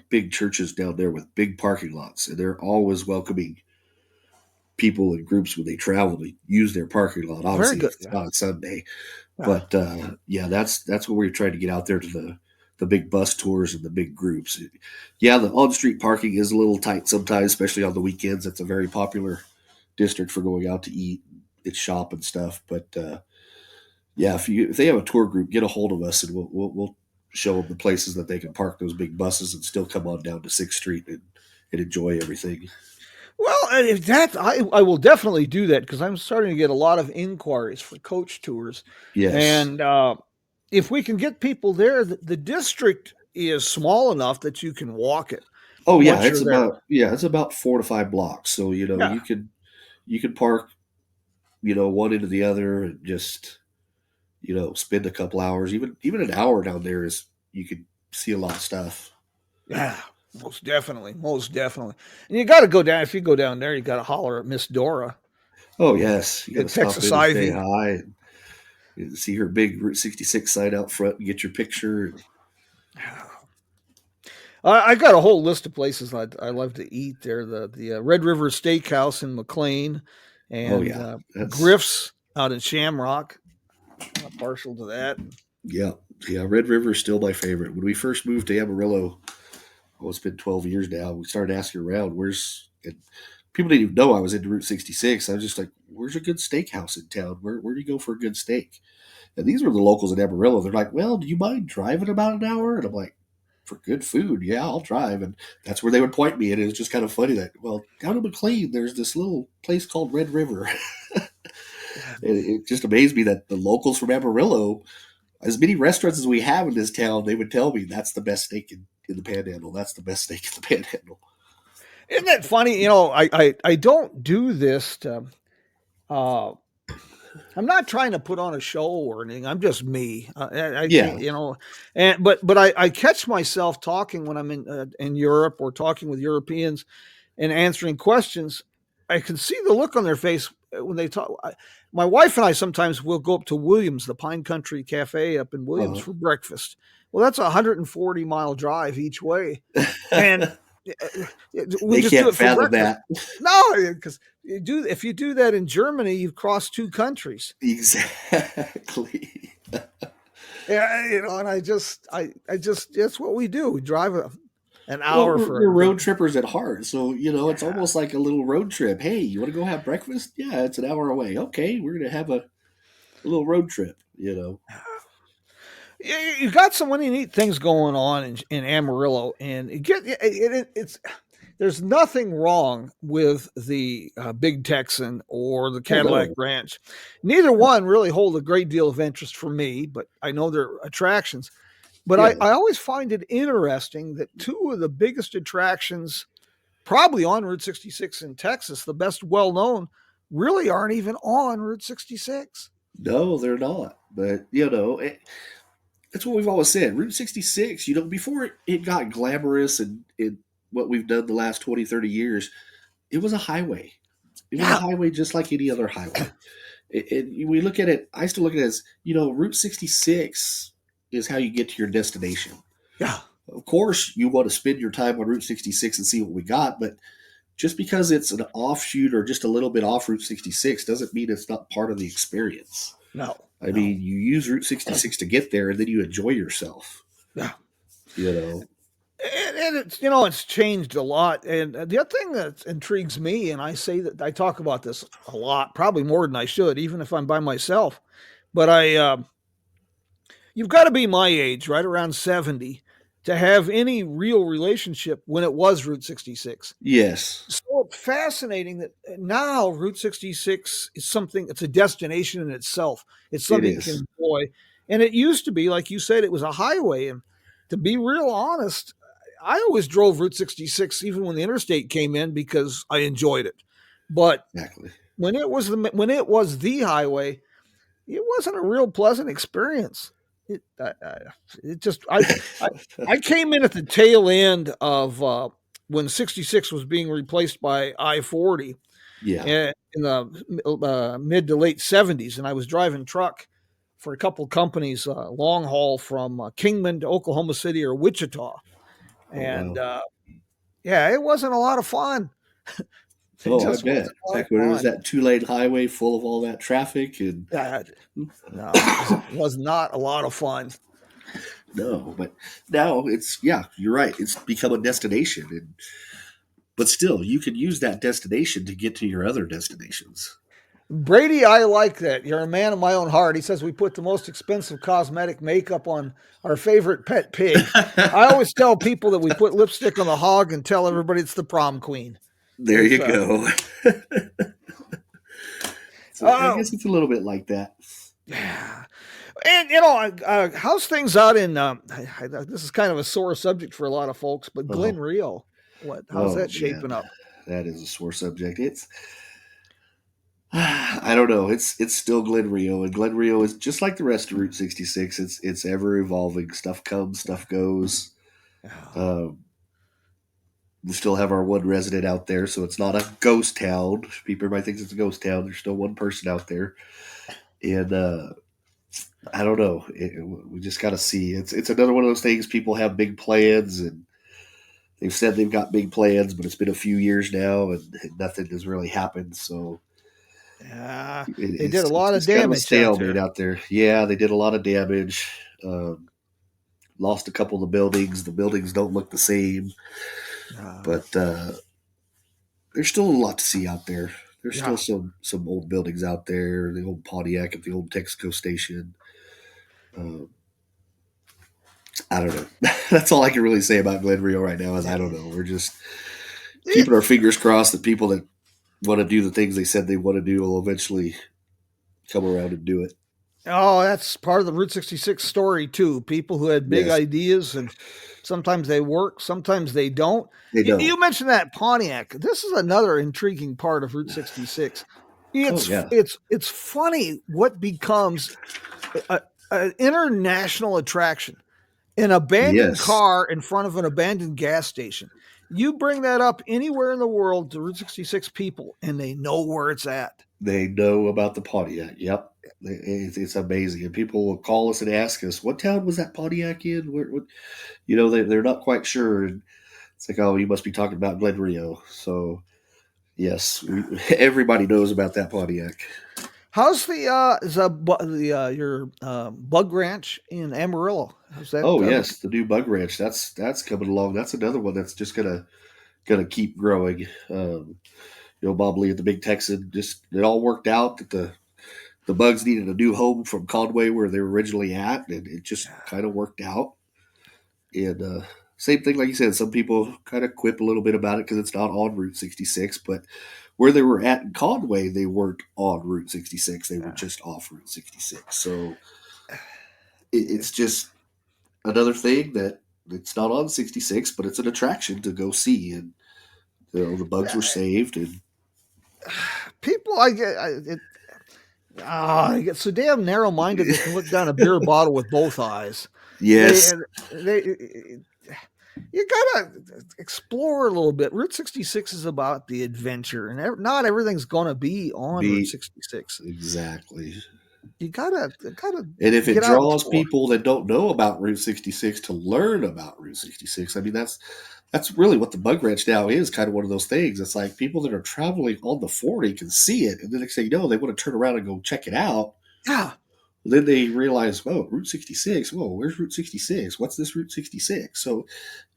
big churches down there with big parking lots, and they're always welcoming people in groups when they travel to use their parking lot. very Obviously, if good. it's Yeah. not a Sunday, Yeah. but yeah, that's what we're trying to get out there to the big bus tours and the big groups. Yeah, the on street parking is a little tight sometimes, especially on the weekends. It's a very popular district for going out to eat and shop and stuff. But yeah, if they have a tour group, get a hold of us and we'll show them the places that they can park those big buses and still come on down to 6th Street and enjoy everything. Well, if that I will definitely do that because I'm starting to get a lot of inquiries for coach tours, Yes. and if we can get people there, the district is small enough that you can walk it Oh once you're there. it's about 4 to 5 blocks. So Yeah, you could park one into the other and just spend a couple hours, even an hour down there is you could see a lot of stuff. yeah, most definitely, most definitely. And you got to go down. If you go down there, you got to holler at Miss Dora Oh yes, you got to at stop Texas in and say Ivy. hi and see her big Route 66 sign out front and get your picture. I got a whole list of places I love to eat there. The Red River Steakhouse in McLean, Oh and yeah, that's Griff's out in Shamrock. I'm partial to that. yeah, yeah. Red River is still my favorite. When we first moved to Amarillo, oh, it's been 12 years now. We started asking around, and people didn't even know I was into Route 66. I was just like, where's a good steakhouse in town? Where do you go for a good steak? And these were the locals in Amarillo. They're like, well, do you mind driving about an hour? And I'm like, for good food, yeah, I'll drive. And that's where they would point me. And it was just kind of funny that, well, down in McLean, there's this little place called Red River. It just amazed me that the locals from Amarillo, as many restaurants as we have in this town, they would tell me that's the best steak in the Panhandle. That's the best steak in the Panhandle. Isn't that funny? I don't do this to. Uh, I'm not trying to put on a show or anything. I'm just me. I Yeah. think and but I catch myself talking when I'm in Europe or talking with Europeans and answering questions. I can see the look on their face when they talk. My wife and I sometimes will go up to Williams, the Pine Country Cafe up in Williams Uh, for breakfast. Well, that's a 140-mile drive each way, and We They just do can't it for fathom breakfast. that. No, because if you do that in Germany, you've crossed two countries. Exactly. Yeah, and I just that's what we do. We drive an Well, hour for a we're road dinner. trippers at heart, so it's Yeah. almost like a little road trip. Hey, you want to go have breakfast? Yeah, it's an hour away. Okay, we're gonna have a little road trip. You got some really neat things going on in Amarillo, and it's there's nothing wrong with the Big Texan or the Oh Cadillac no, Ranch. Neither one really hold a great deal of interest for me, but I know they're attractions. But yeah, I always find it interesting that two of the biggest attractions, probably on Route 66 in Texas, the best well known, really aren't even on Route 66. no, they're not. But that's what we've always said. Route 66, before it got glamorous and what we've done the last 20, 30 years, it was a highway. It was a Yeah, highway just like any other highway. We look at it, I still look at it as, Route 66 is how you get to your destination. yeah, Of course, you want to spend your time on Route 66 and see what we got, but just because it's an offshoot or just a little bit off Route 66 doesn't mean it's not part of the experience. no, I no, mean, you use Route 66 to get there and then you enjoy yourself, yeah. you know. And it's it's changed a lot. And the other thing that intrigues me, and I say that I talk about this a lot, probably more than I should, even if I'm by myself. But you've got to be my age, right around 70, to have any real relationship when it was Route 66. Yes, So it's fascinating that now Route 66 is something, it's a destination in itself. It's it something you is. can enjoy. And it used to be, like you said, it was a highway. And to be real honest, I always drove Route 66 even when the interstate came in because I enjoyed it. But Exactly. when it was the highway, it wasn't a real pleasant experience. It it just I came in at the tail end of when 66 was being replaced by I-40 Yeah. in the mid to late 70s, and I was driving truck for a couple companies, long haul from Kingman to Oklahoma City or Wichita, Oh, and wow. yeah, it wasn't a lot of fun. It Oh, I just bet. wasn't a lot of Back when it was fun. that two-lane highway full of all that traffic and Uh, no, it was not a lot of fun. no, but now you're right. It's become a destination but still you can use that destination to get to your other destinations. Brady, I like that. You're a man of my own heart. He says we put the most expensive cosmetic makeup on our favorite pet pig. I always tell people that we put lipstick on the hog and tell everybody it's the prom queen. There It's you go. So I uh, guess it's a little bit like that. yeah. And how's things out in? This is kind of a sore subject for a lot of folks, but Glen Oh, Rio, how's oh that man, shaping up? that is a sore subject. It's I don't know. It's still Glen Rio, and Glen Rio is just like the rest of Route 66. It's ever evolving. Stuff comes, stuff goes. Yeah. Um, we still have our one resident out there, so it's not a ghost town. Everybody thinks it's a ghost town. There's still one person out there, and I don't know. We just got to see. It's another one of those things. People have big plans, and they've said they've got big plans, but it's been a few years now, and nothing has really happened. So Yeah, they did a it's lot of just kind of a damage out stalemate there. out there. Yeah, they did a lot of damage. Lost a couple of the buildings. The buildings don't look the same, Uh, but there's still a lot to see out there. There's still yeah. some old buildings out there. The old Pontiac at the old Texaco station. Um, I don't know. That's all I can really say about Glen Rio right now. Is I don't know. We're just keeping our fingers crossed that people that want to do the things they said they want to do will eventually come around and do it. Oh, that's part of the Route 66 story too. People who had big Yes, ideas, and sometimes they work, sometimes they don't. they You don't. mentioned that Pontiac. This is another intriguing part of Route 66. Oh It's yeah. it's funny what becomes an international attraction. An abandoned Yes, car in front of an abandoned gas station. You bring that up anywhere in the world to Route 66 people, and they know where it's at. they know about the Pontiac. Yep. It's amazing, and people will call us and ask us, "What town was that Pontiac in?" They're not quite sure. And It's like, oh, you must be talking about Glen Rio. So yes, everybody knows about that Pontiac. How's your bug ranch in Amarillo? How's that? Oh yes, the new Bug Ranch. That's coming along. That's another one that's just gonna keep growing. Bob Lee and the Big Texan, just it all worked out that the bugs needed a new home from Conway where they were originally at, and it just kind of worked out. And same thing, like you said, some people kind of quip a little bit about it because it's not on Route 66, but where they were at in Conway, they weren't on Route 66. They were just off Route 66. So it's just another thing that it's not on 66, but it's an attraction to go see. And the bugs were saved. And People, I get so damn narrow-minded they can look down a beer bottle with both eyes. yes, You gotta explore a little bit. Route 66 is about the adventure, and not everything's gonna be on Route 66. Exactly. You gotta. And if it get out and draws explore. people that don't know about Route 66 to learn about Route 66, I mean that's really what the Bug Ranch now is. Kind of one of those things. It's like people that are traveling on the 40 can see it, and then next thing you know, they want to turn around and go check it out. Yeah. Then they realize, whoa, Route 66. Whoa, where's Route 66? What's this Route 66? So,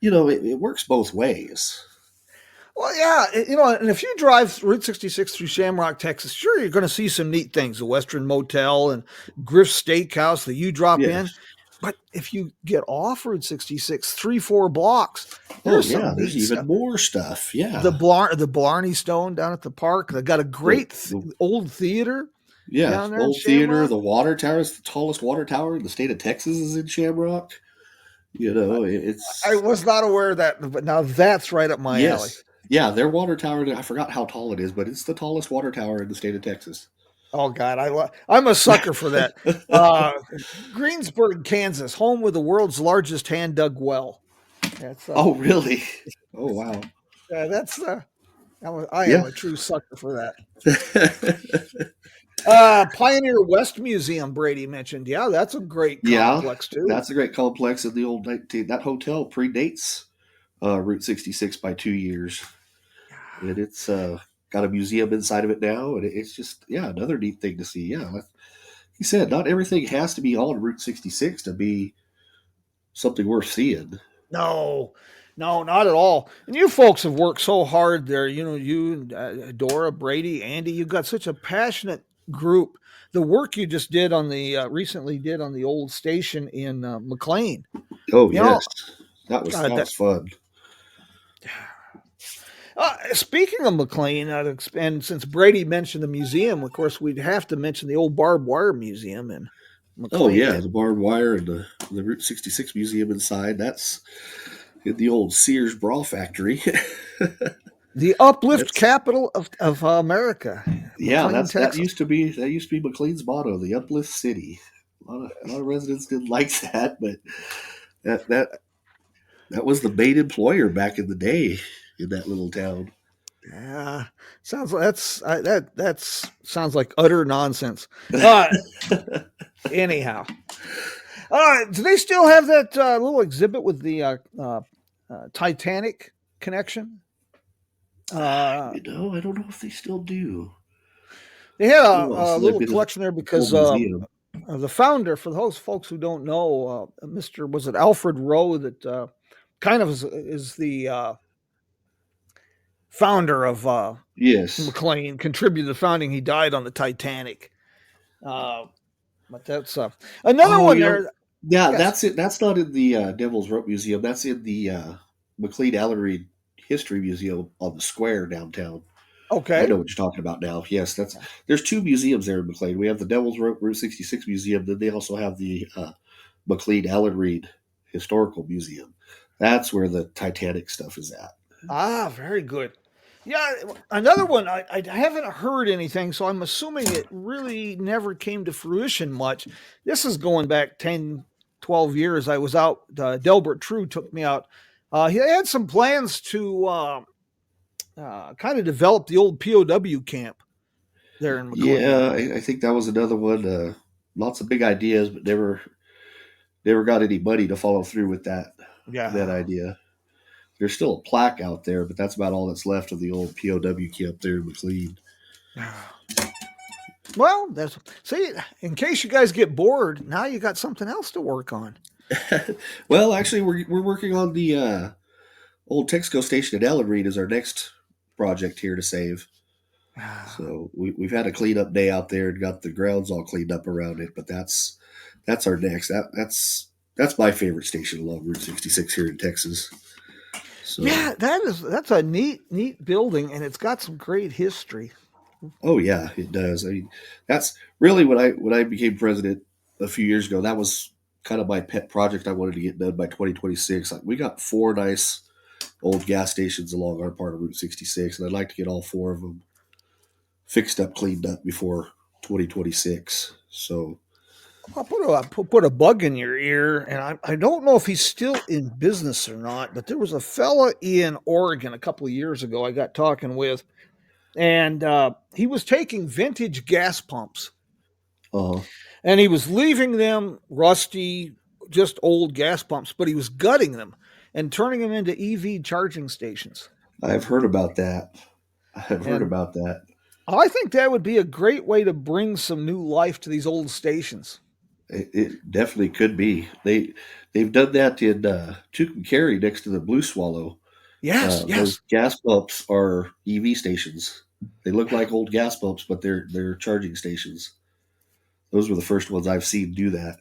it works both ways. Well, yeah, and if you drive Route 66 through Shamrock, Texas, sure, you're going to see some neat things, the Western Motel and Griff's Steakhouse that you drop in. But if you get off Route 66, 3-4 blocks, there's even more stuff. Yeah. The Blarney Stone down at the park. They got a great old theater. Yeah, down there old theater, the water tower is the tallest water tower in the state of Texas is in Shamrock. It's. I was not aware of that, but now that's right up my alley. Yeah, their water tower, I forgot how tall it is, but it's the tallest water tower in the state of Texas. Oh, God, I'm a sucker for that. Greensburg, Kansas, home with the world's largest hand-dug well. Oh, really? Oh, wow. I am a true sucker for that. Pioneer West Museum, Brady mentioned. Yeah, that's a great complex, too. That's a great complex. And the old that hotel predates Route 66 by 2 years. And it's got a museum inside of it now. And it's just, another neat thing to see. Yeah, like you said, not everything has to be on Route 66 to be something worth seeing. No, not at all. And you folks have worked so hard there. You and Dora, Brady, Andy, you've got such a passionate group. The work you just did recently did on the old station in McLean. Oh, yes. That was fun. Speaking of McLean, and since Brady mentioned the museum, of course, we'd have to mention the old barbed wire museum in McLean. Oh, yeah, the barbed wire and the Route 66 museum inside. That's in the old Sears bra factory. The uplift capital of America. Yeah, that used to be McLean's motto, the uplift city. A lot of residents didn't like that, but that was the main employer back in the day in that little town. Yeah, sounds like utter nonsense. Anyhow, do they still have that little exhibit with the Titanic connection? I don't know if they still do. They had a little collection there because the founder, for those folks who don't know, was it Alfred Rowe that kind of is the founder of McLean, contributed to the founding. He died on the Titanic. But that's another one there. Yeah, yes. That's it. That's not in the Devil's Rope Museum. That's in the McLean-Allen Reed History Museum on the square downtown. Okay. I know what you're talking about now. Yes, there's two museums there in McLean. We have the Devil's Rope Route 66 Museum, then they also have the McLean-Allen Reed Historical Museum. That's where the Titanic stuff is at. Ah, very good. Yeah, another one, I haven't heard anything, so I'm assuming it really never came to fruition much. This is going back 10, 12 years. I was out, Delbert True took me out. He had some plans to kind of develop the old POW camp there in McLean. Yeah, I think that was another one. Lots of big ideas, but never got any money to follow through with that idea. there's still a plaque out there, but that's about all that's left of the old POW camp there in McLean. Well, that's see. In case you guys get bored, now you got something else to work on. Well, actually, we're working on the old Texaco station at Ellen Reed as our next project here to save. So we've had a cleanup day out there and got the grounds all cleaned up around it, but that's our next. That's my favorite station along Route 66 here in Texas. So, Yeah, that's a neat building, and it's got some great history. oh yeah, it does. I mean, that's really when I became president a few years ago. That was kind of my pet project I wanted to get done by 2026. Like we got 4 nice old gas stations along our part of Route 66, and I'd like to get all 4 of them fixed up, cleaned up before 2026. So I'll put a bug in your ear, and I don't know if he's still in business or not, but there was a fella in Oregon a couple of years ago I got talking with, and he was taking vintage gas pumps, uh, and he was leaving them rusty, just old gas pumps, but he was gutting them and turning them into EV charging stations. I've heard about that. I've heard And about that. I think that would be a great way to bring some new life to these old stations. It definitely could be. They've done that in Tucumcari next to the Blue Swallow. Yes, Those yes. gas pumps are EV stations. They look like old gas pumps, but they're charging stations. Those were the first ones I've seen do that.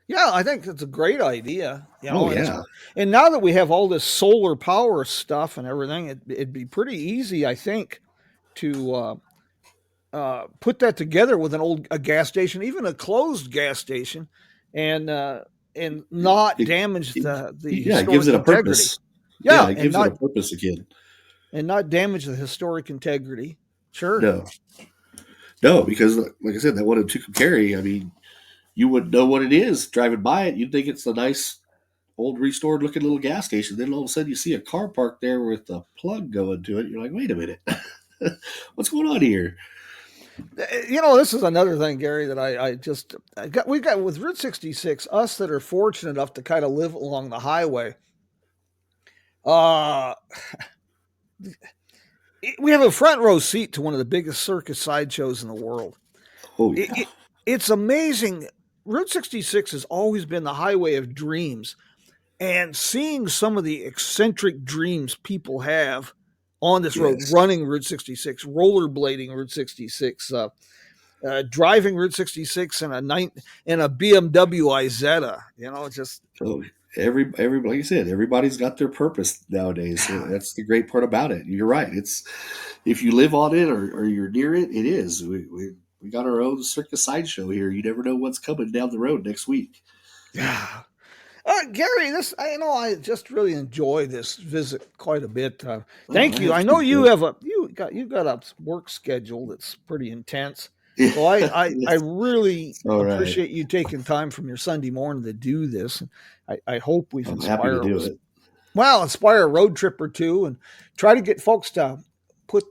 Yeah, I think that's a great idea. Oh And yeah, and now that we have all this solar power stuff and everything, it'd be pretty easy, I think, to put that together with a gas station, even a closed gas station, and not it, damage the yeah, it gives historic it a integrity. purpose. Yeah, Yeah, it gives it a purpose again. and not damage the historic integrity. Sure. No, no, because like I said, that one in Tucumcari, I mean, you wouldn't know what it is driving by it. You'd think it's a nice old restored looking little gas station. Then all of a sudden you see a car parked there with a plug going to it. You're like, wait a minute, what's going on here? This is another thing, Gary, that we got with Route 66, us that are fortunate enough to kind of live along the highway. Uh, we have a front row seat to one of the biggest circus sideshows in the world. Oh yeah, It's amazing. Route 66 has always been the highway of dreams, and seeing some of the eccentric dreams people have on this road, yes. running Route 66, rollerblading Route 66, driving Route 66 in a BMW Isetta, just So every like you said, everybody's got their purpose nowadays. So that's the great part about it. You're right. It's if you live on it or you're near it, it is. We got our own circus sideshow here. You never know what's coming down the road next week. yeah. Gary, I just really enjoy this visit quite a bit. Oh, Thank I you. have I to know do you got a work schedule that's pretty intense. it. So I really All right. appreciate you taking time from your Sunday morning to do this. I hope we've I'm happy to do inspired it. inspire a road trip or two, and try to get folks to put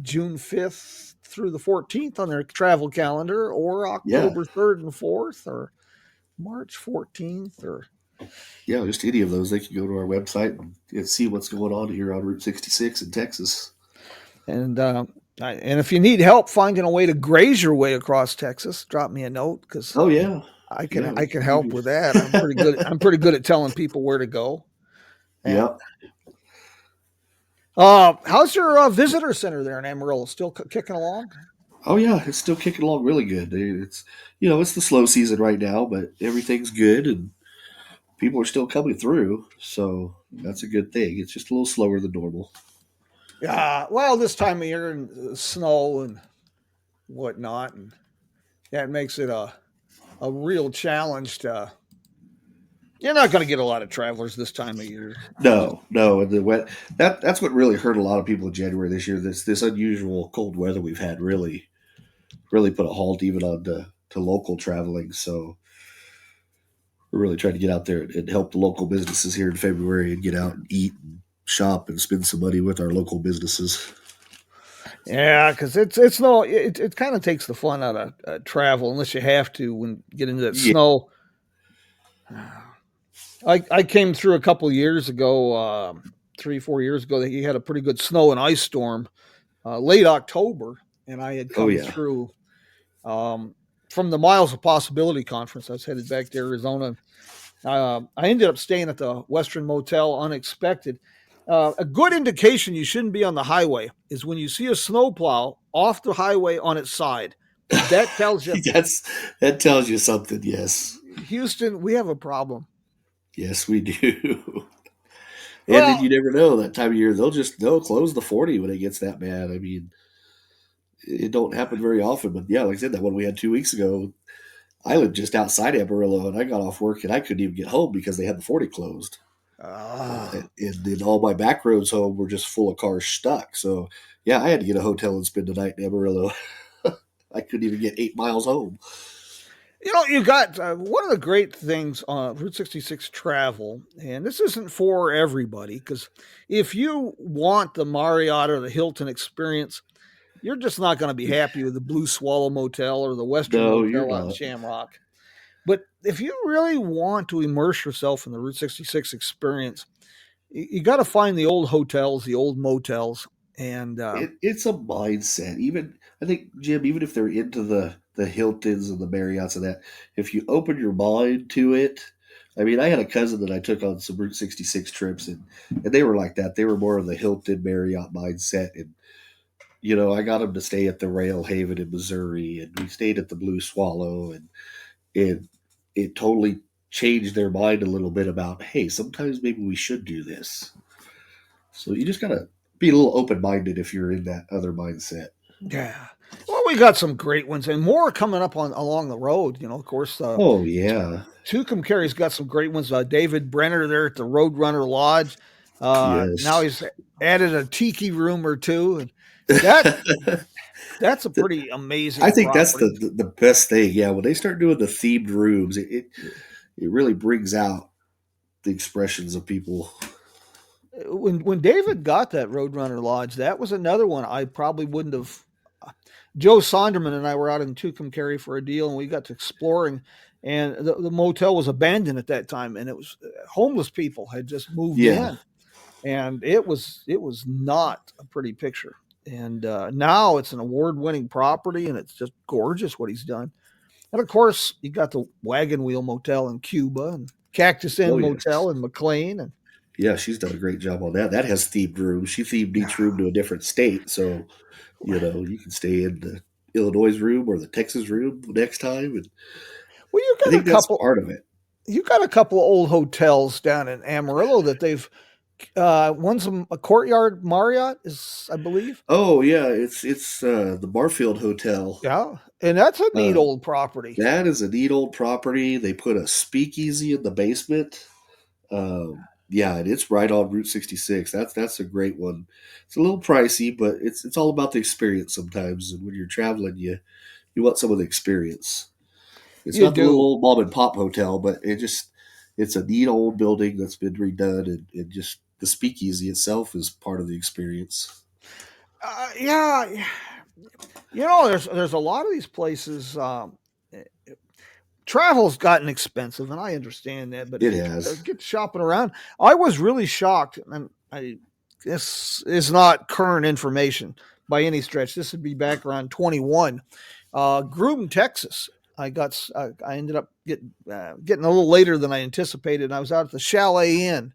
June 5th through the 14th on their travel calendar, or Yeah. October 3rd and 4th, or March 14th, or Yeah, just any of those. They can go to our website and see what's going on here on Route 66 in Texas. and if you need help finding a way to graze your way across Texas, drop me a note, because Oh yeah. I Yeah, can I can we help do. with that. I'm pretty good at telling people where to go. And Yep. how's your visitor center there in Amarillo? Still kicking along? Oh yeah, it's still kicking along really good. It's it's the slow season right now, but everything's good and people are still coming through, so that's a good thing. It's just a little slower than normal. Yeah. Well, this time of year and snow and whatnot, and that makes it a real challenge to. You're not going to get a lot of travelers this time of year. No, no, and the wet that's what really hurt a lot of people in January this year. This unusual cold weather we've had really put a halt even on to local traveling. So we're really trying to get out there and help the local businesses here in February and get out and eat and shop and spend some money with our local businesses. Yeah, because it kind of takes the fun out of travel unless you have to when you get into that Yeah, snow. I came through a couple of years ago, 3, 4 years ago. That he had a pretty good snow and ice storm, late October, and I had Oh come yeah. through um, from the Miles of Possibility conference. I was headed back to Arizona. I ended up staying at the Western Motel unexpected. A good indication you shouldn't be on the highway is when you see a snowplow off the highway on its side. That tells you, That's that tells you something. Yes, Houston, we have a problem. yes, we do. And then Well, you never know that time of year they'll close the 40 when it gets that bad. I mean, it don't happen very often, but yeah, like I said, that one we had 2 weeks ago. I lived just outside Amarillo, and I got off work and I couldn't even get home because they had the 40 closed. uh, And then all my back roads home were just full of cars stuck. So yeah, I had to get a hotel and spend the night in Amarillo. I couldn't even get 8 miles home. you got one of the great things on Route 66 travel, and this isn't for everybody because if you want the Marriott or the Hilton experience, you're just not going to be happy with the Blue Swallow Motel or the Western No, you're Motel out in not. Shamrock. But if you really want to immerse yourself in the Route 66 experience, you got to find the old hotels, the old motels, and It's a mindset. Even I think Jim, even if they're into the Hiltons and the Marriotts and that, if you open your mind to it, I mean, I had a cousin that I took on some Route 66 trips, and they were like that. They were more of the Hilton Marriott mindset, and I got them to stay at the Rail Haven in Missouri, and we stayed at the Blue Swallow, and it totally changed their mind a little bit about, hey, sometimes maybe we should do this. So you just gotta be a little open minded if you're in that other mindset. yeah. Well, we got some great ones, and more coming up on along the road. Of course, Oh yeah, Tucumcary's got some great ones. David Brenner there at the Roadrunner Lodge. Now yes. he's added a tiki room or two, and that that's a pretty I amazing think that's property. the best thing. Yeah, when they start doing the themed rooms, it really brings out the expressions of people. When David got that Roadrunner Lodge, that was another one I probably wouldn't have. Joe Sonderman and I were out in Tucumcari for a deal, and we got to exploring. And the motel was abandoned at that time, and it was homeless people had just moved Yeah. in, and it was not a pretty picture. And now it's an award-winning property, and it's just gorgeous what he's done. And of course, you got the Wagon Wheel Motel in Cuba and Cactus Inn Oh yes. Motel in McLean, and Yeah, she's done a great job on that. That has themed rooms. She themed each room to a different state, so you can stay in the Illinois room or the Texas room next time. And well, I think that's part of it. you got a couple of old hotels down in Amarillo that they've one's a Courtyard Marriott is I believe. Oh yeah, it's the Barfield Hotel. Yeah, and that's a neat Uh, old property. that is a neat old property. They put a speakeasy in the basement. Yeah, and it's right on Route 66. That's a great one. It's a little pricey, but it's all about the experience sometimes. And when you're traveling, you want some of the experience. It's You not the little do. old mom and pop hotel, but it's a neat old building that's been redone, and just the speakeasy itself is part of the experience. Yeah, there's a lot of these places. Eh, Travel's gotten expensive, and I understand that. But It if you has. get shopping around, I was really shocked, and this is not current information by any stretch. This would be back around 21. Groom, Texas. I ended up getting a little later than I anticipated. And I was out at the Chalet Inn,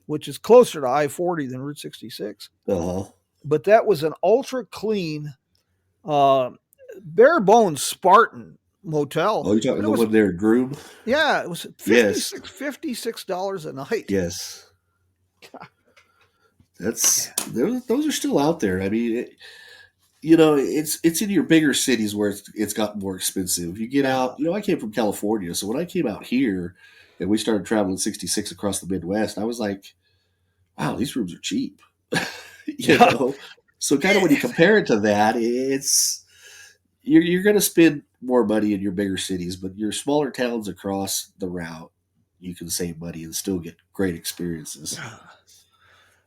which is closer to I-40 than Route 66. Uh huh. But that was an ultra clean, uh, bare bones Spartan motel. Oh, you talking But it the was one there, Groom? yeah, it was Yes. $56 a night. Yes. That's Yeah. those are still out there. I mean, it's in your bigger cities where it's gotten more expensive. You get Yeah. out. I came from California, so when I came out here and we started traveling 66 across the Midwest, I was like, wow, these rooms are cheap. you Yeah. know, so kind of when you compare it to that, it's you're going to spend more money in your bigger cities, but your smaller towns across the route, you can save money and still get great experiences.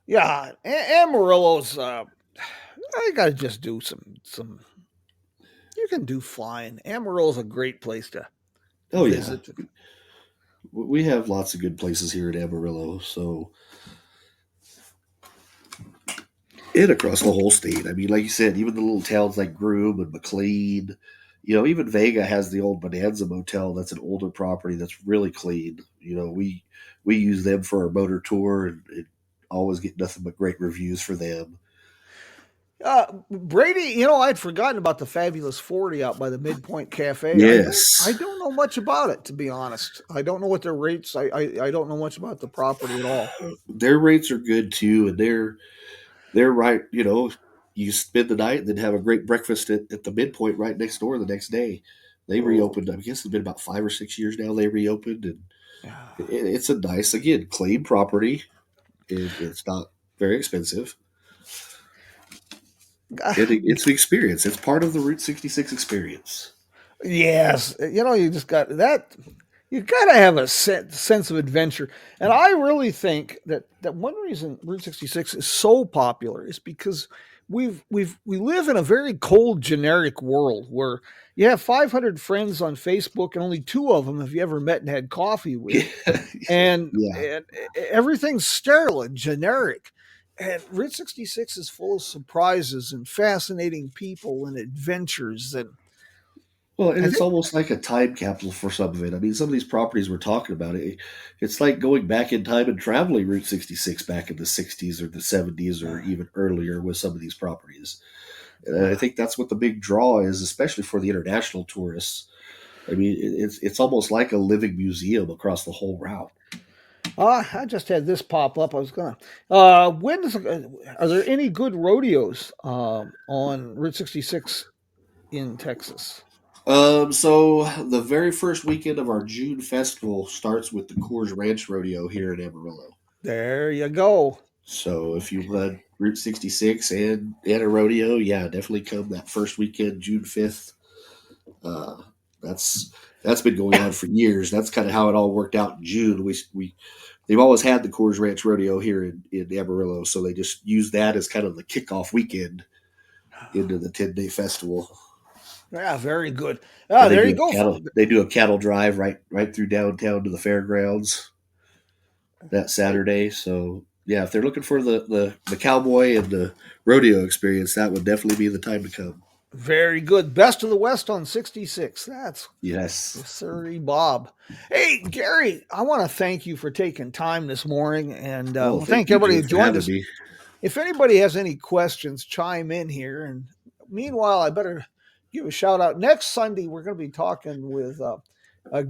Yeah. Amarillo's I gotta just do some you can do flying. Amarillo's a great place to Oh yeah, visit. We have lots of good places here in Amarillo. So, and across the whole state. I mean, like you said, even the little towns like Groom and McLean, even Vega has the old Bonanza Motel. That's an older property that's really clean. We use them for our motor tour and always get nothing but great reviews for them. Brady, I'd forgotten about the Fabulous 40 out by the Midpoint Cafe. I Yes, don't know much about it, to be honest. I don't know what their rates. I don't know much about the property at all. their rates are good too, and they're right. You spend the night and then have a great breakfast at the Midpoint right next door the next day. They Oh, reopened. I guess it's been about 5 or 6 years now. They reopened, and yeah. it's a nice, again, clean property. It's not very expensive. It's the experience. It's part of the Route 66 experience. Yes, you just got that. You got to have a sense of adventure, and I really think that one reason Route 66 is so popular is because we live in a very cold, generic world where you have 500 friends on Facebook, and only two of them have you ever met and had coffee with, and Yeah. and everything's sterile and generic. And Route 66 is full of surprises and fascinating people and adventures, and Well, and I it's think almost like a time capsule for some of it. I mean, some of these properties we're talking about, it's like going back in time and traveling Route 66 back in the 60s or the 70s or even earlier with some of these properties. And I uh, think that's what the big draw is, especially for the international tourists. I mean, it's almost like a living museum across the whole route. I just had this pop up. I was gonna. Are there any good rodeos on Route 66 in Texas? So the very first weekend of our June festival starts with the Coors Ranch Rodeo here in Amarillo. There you go. So if you run Route 66 and a rodeo, yeah, definitely come that first weekend, June 5th. Uh, that's that's been going on for years. That's kind of how it all worked out in June. They've always had the Coors Ranch Rodeo here in Amarillo, so they just used that as kind of the kickoff weekend into the 10-day festival. Yeah, very good. And they There do you a go. cattle drive right through downtown to the fairgrounds that Saturday. So yeah, if they're looking for the cowboy and the rodeo experience, that would definitely be the time to come. Very good. Best of the West on 66. That's Yes. yes, sir, Bob. Hey, Gary, I want to thank you for taking time this morning, and Oh, well, thank thank you, everybody Jim, who for joined having us. me. If anybody has any questions, chime in here. And meanwhile, I better give a shout out. Next Sunday, we're going to be talking with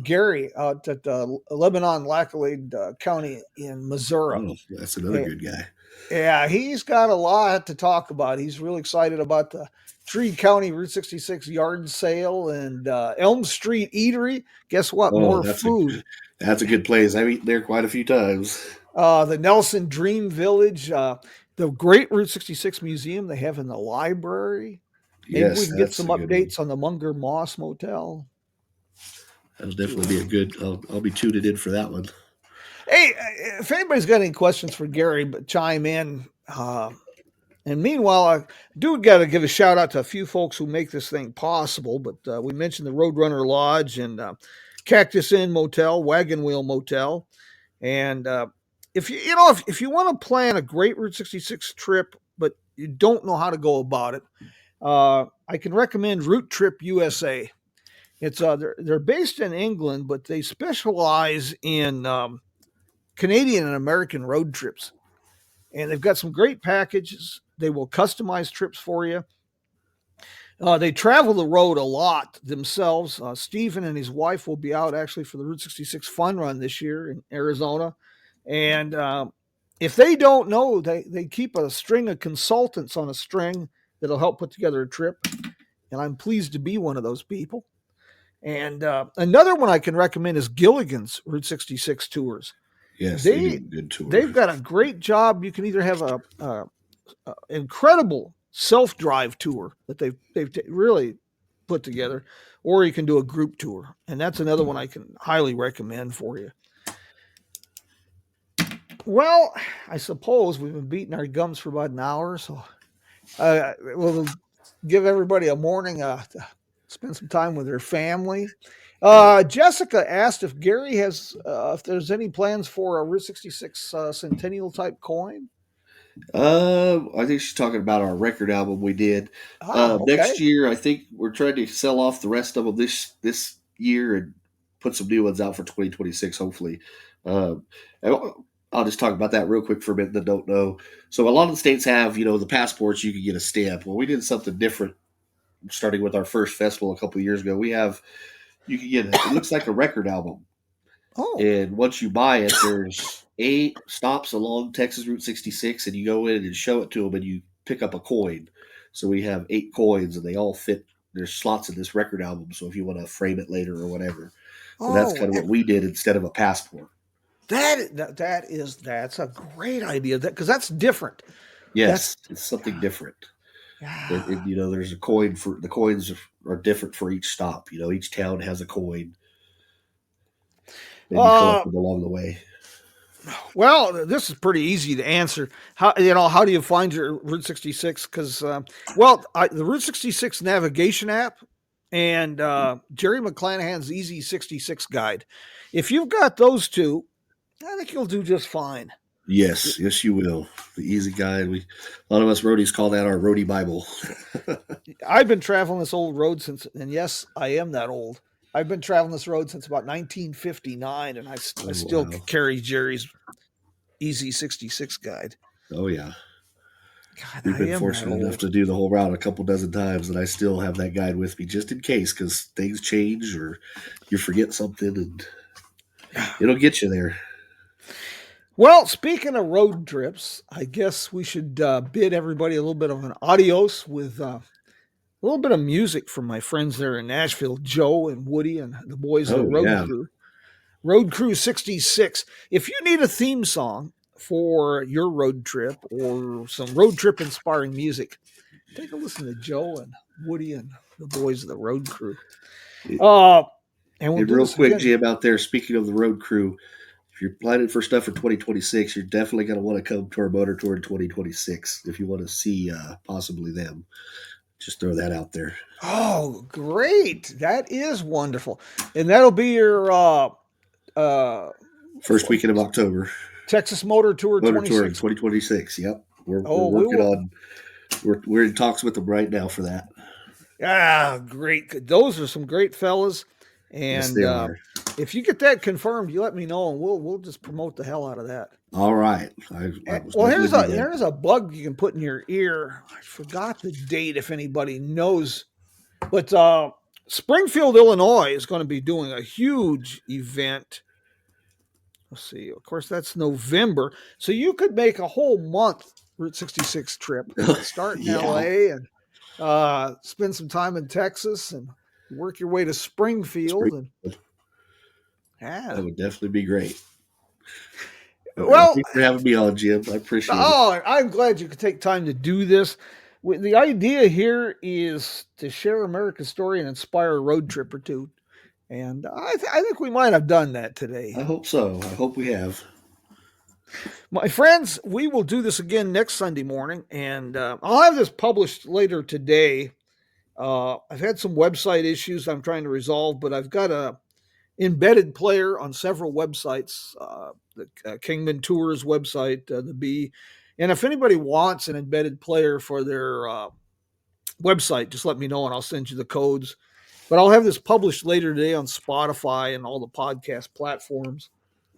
Gary out at Lebanon, Lackalade County in Missouri. Oh, that's another Eh, good guy. Yeah, he's got a lot to talk about. He's really excited about the Tree County Route 66 yard sale and Elm Street Eatery. Guess what? Oh, More food. that's a good place. I've eaten there quite a few times. The Nelson Dream Village, the great Route 66 museum they have in the library. Maybe we Yes, can get that's some a good one. updates on the Munger Moss Motel. That'll Too. definitely be a good. I'll be tuning in for that one. Hey, if anybody's got any questions for Gary, but chime in. And meanwhile, I do got to give a shout out to a few folks who make this thing possible. But we mentioned the Roadrunner Lodge and Cactus Inn Motel, Wagon Wheel Motel, and if if you want to plan a great Route 66 trip, but you don't know how to go about it, I can recommend Route Trip USA. It's they're based in England, but they specialize in Canadian and American road trips, and they've got some great packages. They will customize trips for you. They travel the road a lot themselves. Stephen and his wife will be out actually for the Route 66 Fun Run this year in Arizona. And if they don't know, they keep a string of consultants on a string that'll help put together a trip. And I'm pleased to be one of those people. And another one I can recommend is Gilligan's Route 66 tours. Yes, they do a They good tour. they've got a great job. You can either have a incredible self-drive tour that they've really put together, or you can do a group tour, and that's another one I can highly recommend for you. Well, I suppose we've been beating our gums for about an hour, so we'll give everybody a morning to spend some time with their family. Jessica asked if Gary has, if there's any plans for a Route 66 centennial type coin. I think she's talking about our record album we did. Okay. Next year, I think we're trying to sell off the rest of them this year and put some new ones out for 2026, hopefully. Um, and I'll just talk about that real quick for a minute that don't know. So a lot of the states have, the passports, you can get a stamp. Well, we did something different starting with our first festival a couple of years ago. You can get it looks like a record album. Oh, And once you buy it, there's 8 stops along Texas Route 66, and you go in and show it to them, and you pick up a coin. So we have 8 coins, and they all fit. There's slots in this record album, so if you want to frame it later or whatever. So that's oh, kind of what we did instead of a passport. that's a great idea. Because that's different. That's Yes, it's something different. There's a coin for the coins are different for each stop. Each town has a coin, and you collect uh, them along the way. well, this is pretty easy to answer. How do you find your Route 66? Because the Route 66 navigation app and Jerry McClanahan's Easy 66 guide. If you've got those two, I think you'll do just fine. Yes, yes, you will. The easy guide. A lot of us roadies call that our roadie Bible. I've been traveling this old road since, and yes, I am that old. I've been traveling this road since about 1959, and I Oh still wow! carry Jerry's Easy 66 guide. Oh yeah. God, We've I been am that fortunate enough old. to do the whole route a couple dozen times, and I still have that guide with me just in case, because things change or you forget something, and it'll get you there. Well, speaking of road trips, I guess we should bid everybody a little bit of an adios with a little bit of music from my friends there in Nashville, Joe and Woody and the boys of the Oh Road yeah. Crew. Road Crew 66. If you need a theme song for your road trip or some road trip inspiring music, take a listen to Joe and Woody and the boys of the Road Crew. It, Uh, and we'll and do real this quick, again. Jim, out there. Speaking of the road crew, if you're planning for stuff for 2026, you're definitely going to want to come to our motor tour in 2026 if you want to see possibly them. Just throw that out there. Oh, great. That is wonderful. And that'll be your uh, First weekend of October. Texas Motor Tour Motor Tour in 26. 2026. Yep, we're Oh, we working will. on. We're in talks with them right now for that. Great. Those are some great fellas. Yes, And they are. if you get that confirmed, you let me know, and we'll just promote the hell out of that. All right, I was Well, definitely do that. here's a bug you can put in your ear. I forgot the date. If anybody knows, but Springfield, Illinois, is going to be doing a huge event. Let's see. Of course, that's November, so you could make a whole month Route 66 trip. Start in Yeah, L.A. and spend some time in Texas and work your way to Springfield. And yeah, that would definitely be great. Well, well, thanks for having me on, Jim. I appreciate it. oh, I'm glad you could take time to do this. The idea here is to share America's story and inspire a road trip or two. And I think we might have done that today. I hope so. I hope we have. My friends, we will do this again next Sunday morning. And I'll have this published later today. I've had some website issues I'm trying to resolve, but I've got a embedded player on several websites, the Kingman Tours website, the B. And if anybody wants an embedded player for their website, just let me know and I'll send you the codes. But I'll have this published later today on Spotify and all the podcast platforms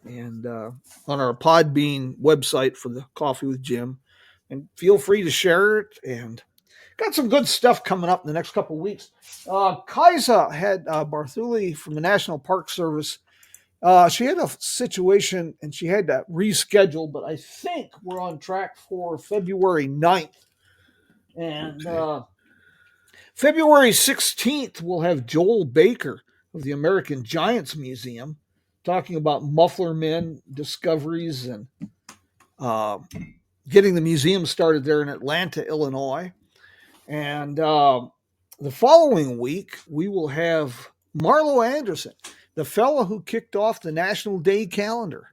and on our Podbean website for the Coffee with Jim. And feel free to share it. And got some good stuff coming up in the next couple of weeks. Kaisa had Barthuli from the National Park Service. She had a situation and she had to reschedule, but I think we're on track for February 9th. And February 16th, we'll have Joel Baker of the American Giants Museum talking about muffler men discoveries and getting the museum started there in Atlanta, Illinois. And the following week, we will have Marlo Anderson, the fellow who kicked off the National Day calendar.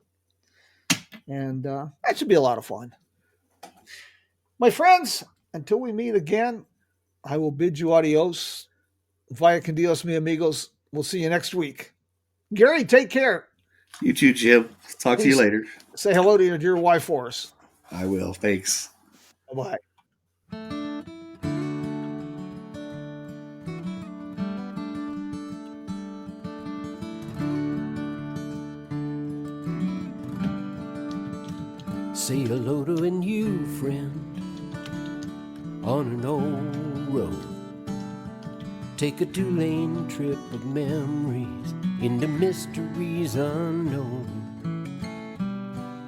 And that should be a lot of fun. My friends, until we meet again, I will bid you adios. Vaya con Dios, mi amigos. We'll see you next week. Gary, take care. You too, Jim. Talk to you Please later. say hello to your dear wife for us. I will. Thanks. Bye-bye. Say hello to a new friend on an old road. Take a 2-lane trip of memories into mysteries unknown.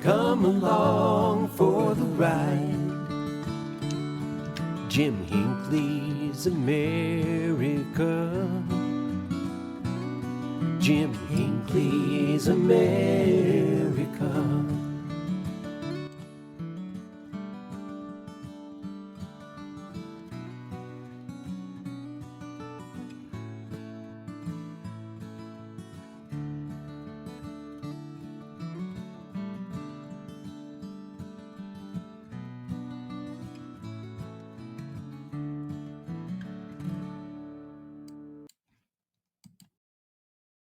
Come along for the ride. Jim Hinckley's America. Jim Hinckley's America.